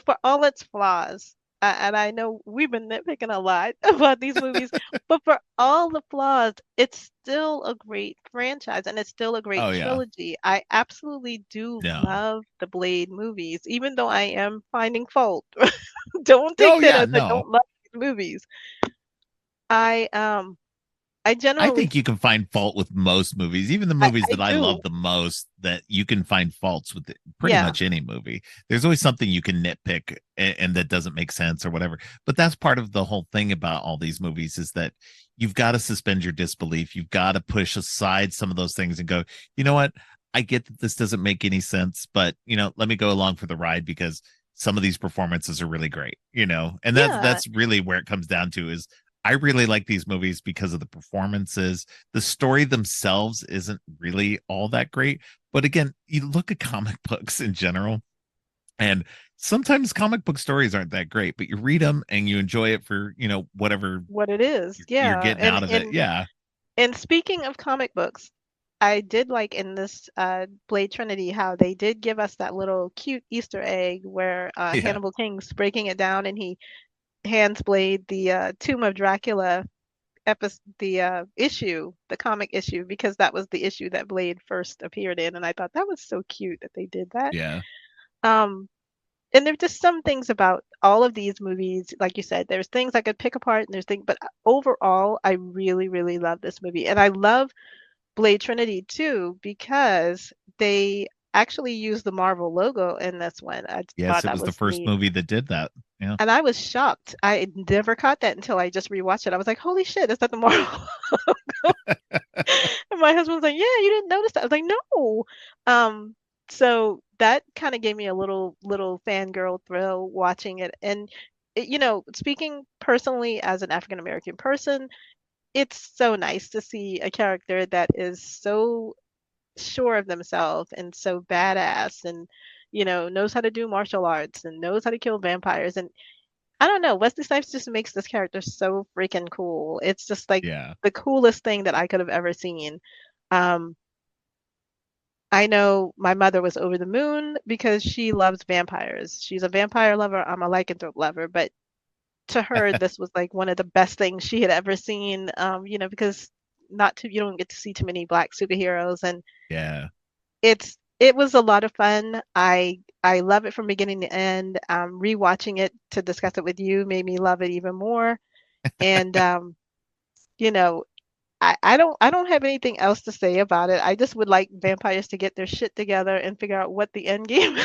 for all its flaws, and I know we've been nitpicking a lot about these movies, but for all the flaws, it's still a great franchise and it's still a great Oh yeah. trilogy. I absolutely do No. love the Blade movies, even though I am finding fault. Don't take Oh that yeah, as I no. don't love these movies. I um I I generally think you can find fault with most movies, even the I, movies I that I do. love the most, that you can find faults with pretty Yeah. much any movie. There's always something you can nitpick and that doesn't make sense or whatever. But that's part of the whole thing about all these movies is that you've got to suspend your disbelief. You've got to push aside some of those things and go, you know what? I get that this doesn't make any sense, but let me go along for the ride because some of these performances are really great, and that's Yeah. that's really where it comes down to is I really like these movies because of the performances. The story themselves isn't really all that great. But again, you look at comic books in general, and sometimes comic book stories aren't that great, but you read them and you enjoy it for, whatever What it is. you're Yeah. getting And out of it. and Yeah. and speaking of comic books, I did like in this Blade Trinity how they did give us that little cute Easter egg where Yeah. Hannibal King's breaking it down and he hands Blade the Tomb of Dracula episode, the issue, the comic issue, because that was the issue that Blade first appeared in, and I thought that was so cute that they did that. Yeah. Um, and there's just some things about all of these movies, like you said, there's things I could pick apart, and there's things, but overall, I really, really love this movie, and I love Blade Trinity too because they actually used the Marvel logo in this one. I Yes, thought it that was the was first neat. movie that did that. Yeah. And I was shocked. I never caught that until I just rewatched it. I was like, "Holy shit, is that the Marvel?" And my husband was like, "Yeah, you didn't notice that." I was like, "No." Um, so that kind of gave me a little fangirl thrill watching it. And speaking personally as an African American person, it's so nice to see a character that is so sure of themselves and so badass and knows how to do martial arts and knows how to kill vampires. And I don't know, Wesley Snipes just makes this character so freaking cool. It's just like Yeah. the coolest thing that I could have ever seen. um I know my mother was over the moon because she loves vampires. She's a vampire lover, I'm a lycanthrope lover, but to her this was like one of the best things she had ever seen. Because not too you don't get to see too many black superheroes, and Yeah. it was a lot of fun. I love it from beginning to end. Rewatching it to discuss it with you made me love it even more. And you know, I don't have anything else to say about it. I just would like vampires to get their shit together and figure out what the end game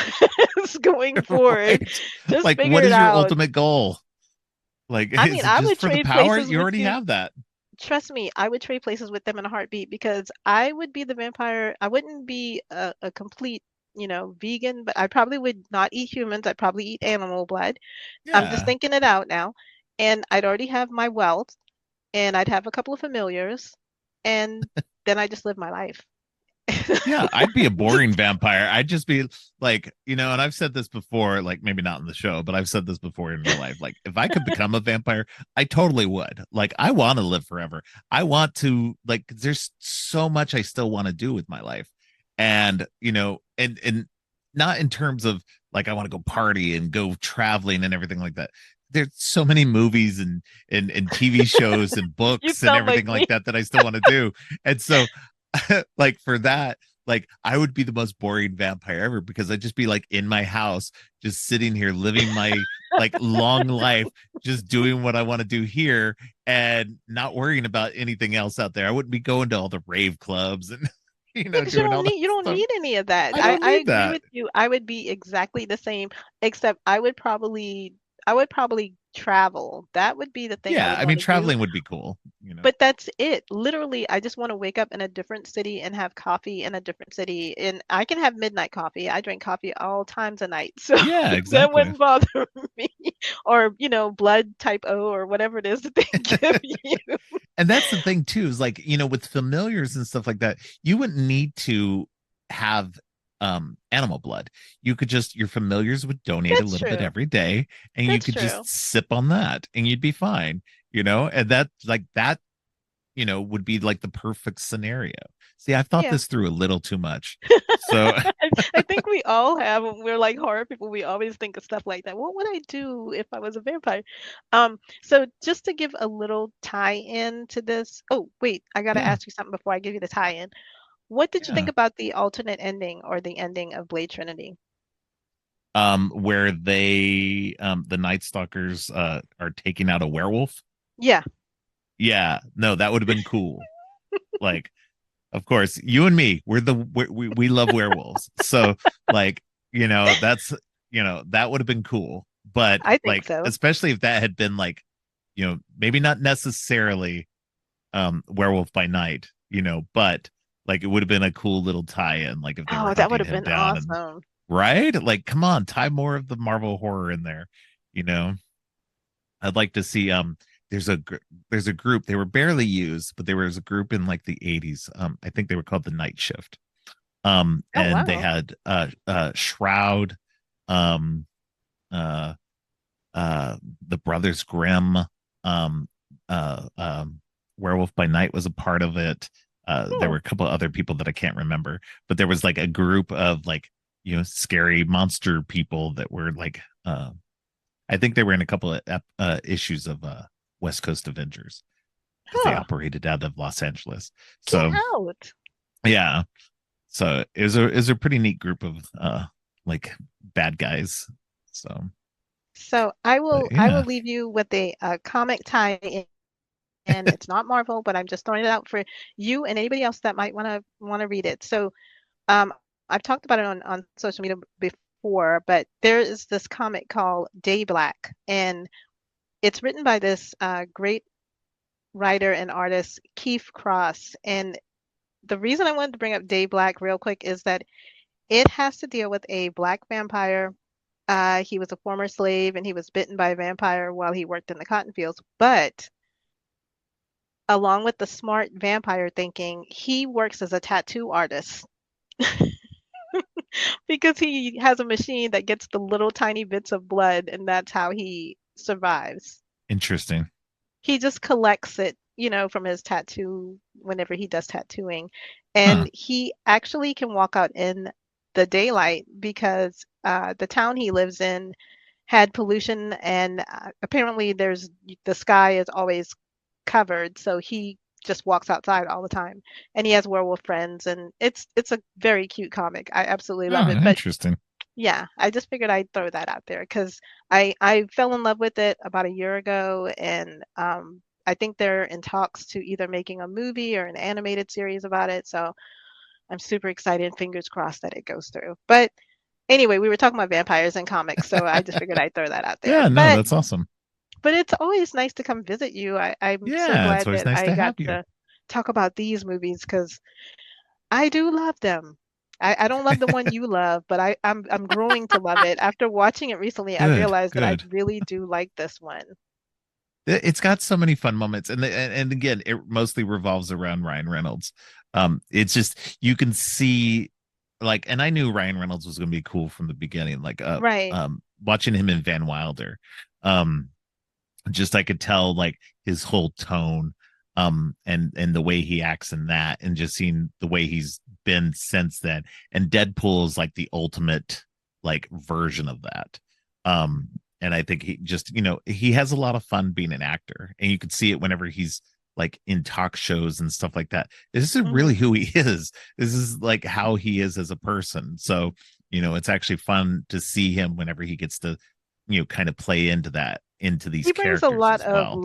is going forward. Right? Just Like, figure what it is your out. ultimate goal? Like, I mean, is it I just would for the trade power? places You with already you. have that. Trust me, I would trade places with them in a heartbeat because I would be the vampire. I wouldn't be a complete, vegan, but I probably would not eat humans. I'd probably eat animal blood. I'm just Yeah. thinking it out now. And I'd already have my wealth and I'd have a couple of familiars and then I just live my life. Yeah, I'd be a boring Just vampire. I'd just be like, and I've said this before, like maybe not in the show, but I've said this before in real life. Like, if I could become a vampire, I totally would. Like, I want to live forever. I want to, like, there's so much I still want to do with my life. And, and not in terms of like I want to go party and go traveling and everything like that. There's so many movies and TV shows and you books and sound like everything me. like that I still want to do. And so like for that, like I would be the most boring vampire ever because I'd just be like in my house, just sitting here living my like long life, just doing what I want to do here and not worrying about anything else out there. I wouldn't be going to all the rave clubs and Because you doing don't all that need you don't stuff. need any of that. I don't I need agree that. with you. I would be exactly the same, except I would probably travel. That would be the thing I Yeah, would I want mean to do. traveling would be cool. But that's it. Literally, I just want to wake up in a different city and have coffee in a different city. And I can have midnight coffee. I drink coffee all times of night. So Yeah, that exactly. wouldn't bother me. Or, blood type O or whatever it is that they give you. And that's the thing too, is like, with familiars and stuff like that, you wouldn't need to have animal blood. You could just your familiars would donate a That's little bit true. every day and you That's could true. just sip on that and you'd be fine. And that like that, would be like the perfect scenario. See, I've thought Yeah. this through a little too much. So I think we all have, when we're like horror people, we always think of stuff like that. What would I do if I was a vampire? So just to give a little tie-in to this. Oh, wait, I gotta yeah. ask you something before I give you the tie-in. What did you think Yeah. about the alternate ending or the ending of Blade Trinity? Where the Night Stalkers are taking out a werewolf. Yeah. Yeah, no, that would have been cool. Like, of course, you and me, we love werewolves. So, like, that's that would have been cool. But I think like, so. especially if that had been like, maybe not necessarily werewolf by night, but like it would have been a cool little tie-in, like if they were Oh, that would hunting have him been down and awesome. right? Like, come on, tie more of the Marvel horror in there, you know. I'd like to see there's a group they were barely used, but there was a group in like the 80s. I think they were called the Night Shift. Oh, And they wow. had Shroud, um uh the Brothers Grimm, um uh Werewolf by Night was a part of it. There Hmm. were a couple other people that I can't remember, but there was like a group of like scary monster people that were like I think they were in a couple of issues of West Coast Avengers because they Huh. operated out of Los Angeles. Get So out. yeah, so it was a pretty neat group of like bad guys. So, So I but will I will yeah, leave you with a comic tie-in. And it's not Marvel, but I'm just throwing it out for you and anybody else that might want to read it. So um, I've talked about it on social media before, but there is this comic called Day Black, and it's written by this great writer and artist, Keith Cross. And the reason I wanted to bring up Day Black real quick is that it has to deal with a black vampire. He was a former slave and he was bitten by a vampire while he worked in the cotton fields. But along with the smart vampire thinking, he works as a tattoo artist because he has a machine that gets the little tiny bits of blood, and that's how he survives. interesting. He just collects it, from his tattoo whenever he does tattooing. Huh. And he actually can walk out in the daylight because the town he lives in had pollution, and apparently the sky is always covered, so he just walks outside all the time. And he has werewolf friends, and it's a very cute comic. I absolutely love Oh, it. But interesting. yeah, I just figured I'd throw that out there because I fell in love with it about a year ago, and I think they're in talks to either making a movie or an animated series about it. So I'm super excited. Fingers crossed that it goes through. But anyway, we were talking about vampires and comics, so I just figured I'd throw that out there. Yeah, no, that's awesome. But it's always nice to come visit you. I'm so Yeah, it's glad always that nice I to got have you. to talk about these movies because I do love them. I don't love the one you love, but I'm growing to love it. After watching it recently, I Good, realized that I good. really do like this one. It's got so many fun moments, and again, it mostly revolves around Ryan Reynolds. It's just you can see, like, and I knew Ryan Reynolds was going to be cool from the beginning. Like, Right. watching him in Van Wilder, um, just I could tell like his whole tone, and the way he acts in that, and just seeing the way he's been since then. And Deadpool is like the ultimate like version of that. um and I think he just, he has a lot of fun being an actor, and you could see it whenever he's like in talk shows and stuff like that. This is really Hmm. who he is. This is like how he is as a person. So it's actually fun to see him whenever he gets to kind of play into these He brings a characters lot as of well.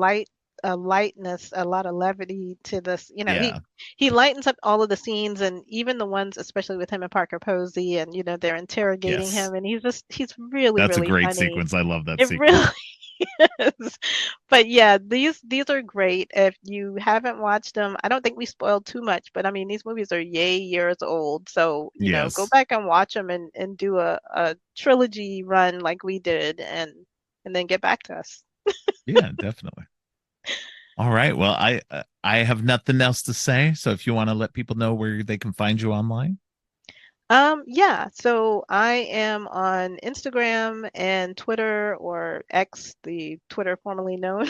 lightness, a lot of levity to this. Yeah. He lightens up all of the scenes, and even the ones, especially with him and Parker Posey, and they're interrogating Yes. him, and he's really, That's a really great funny. sequence. I love that It sequence. really is. But yeah, these are great. If you haven't watched them, I don't think we spoiled too much, but I mean, these movies are yay years old. So, go Yes. back and watch them and do a trilogy run like we did and then get back to us. Yeah, definitely. All right. Well, I have nothing else to say. So if you want to let people know where they can find you online. Yeah, so I am on Instagram and Twitter or X, the Twitter formerly known.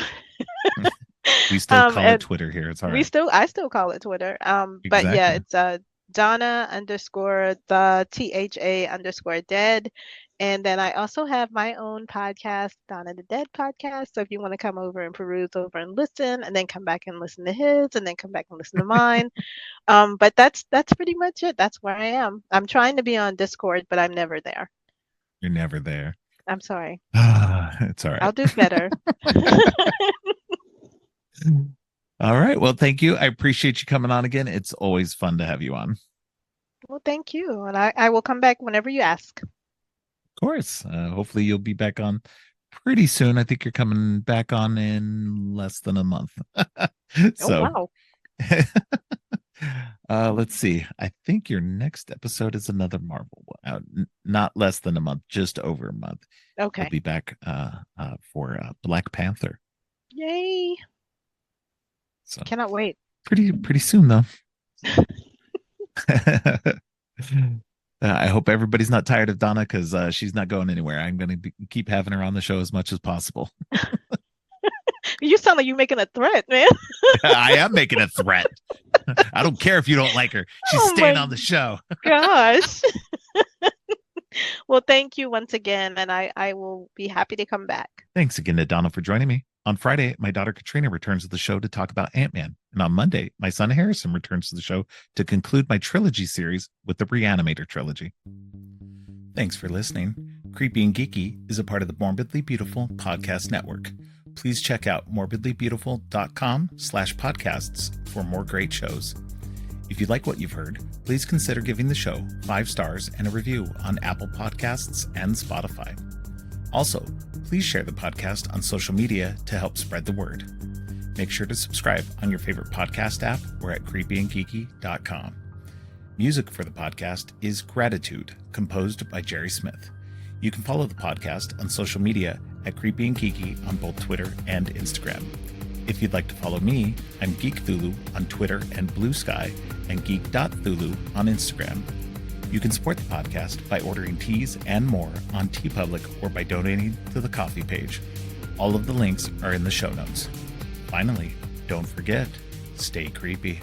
We still call it And Twitter here. It's all right. I still call it Twitter. But yeah, Exactly. it's Donna underscore the THA underscore dead. And then I also have my own podcast, Donna the Dead podcast. So if you want to come over and peruse over and listen, and then come back and listen to his, and then come back and listen to mine. But that's pretty much it. That's where I am. I'm trying to be on Discord, but I'm never there. You're never there. I'm sorry. It's all I'll right. do better. All right. Well, thank you. I appreciate you coming on again. It's always fun to have you on. Of Well, thank you. And I will come back whenever you ask. course. Hopefully you'll be back on pretty soon. I think you're coming back on in less than a month. Oh, So wow. let's see. I think your next episode is another Marvel one. Not less than a month, just over a month. You'll Okay. be back for Black Panther. Yay. So Cannot wait. pretty soon though. I hope everybody's not tired of Donna, because she's not going anywhere. I'm going to keep having her on the show as much as possible. You sound like you're making a threat, man. I am making a threat. I don't care if you don't like her. She's Oh staying my on the show. gosh. Well, thank you once again, and I will be happy to come back. Thanks again to Donna for joining me. On Friday, my daughter Katrina returns to the show to talk about Ant-Man. And on Monday, my son Harrison returns to the show to conclude my trilogy series with the Reanimator trilogy. Thanks for listening. Creepy and Geeky is a part of the Morbidly Beautiful podcast network. Please check out morbidlybeautiful.com/podcasts for more great shows. If you like what you've heard, please consider giving the show 5 stars and a review on Apple Podcasts and Spotify. Also, please share the podcast on social media to help spread the word. Make sure to subscribe on your favorite podcast app or at creepyandgeeky.com. Music for the podcast is Gratitude, composed by Jerry Smith. You can follow the podcast on social media at Creepy and Geeky on both Twitter and Instagram. If you'd like to follow me, I'm Geek Thulu on Twitter and Blue Sky, and geek.thulu on Instagram. You can support the podcast by ordering teas and more on TeePublic or by donating to the coffee page. All of the links are in the show notes. Finally, don't forget, stay creepy.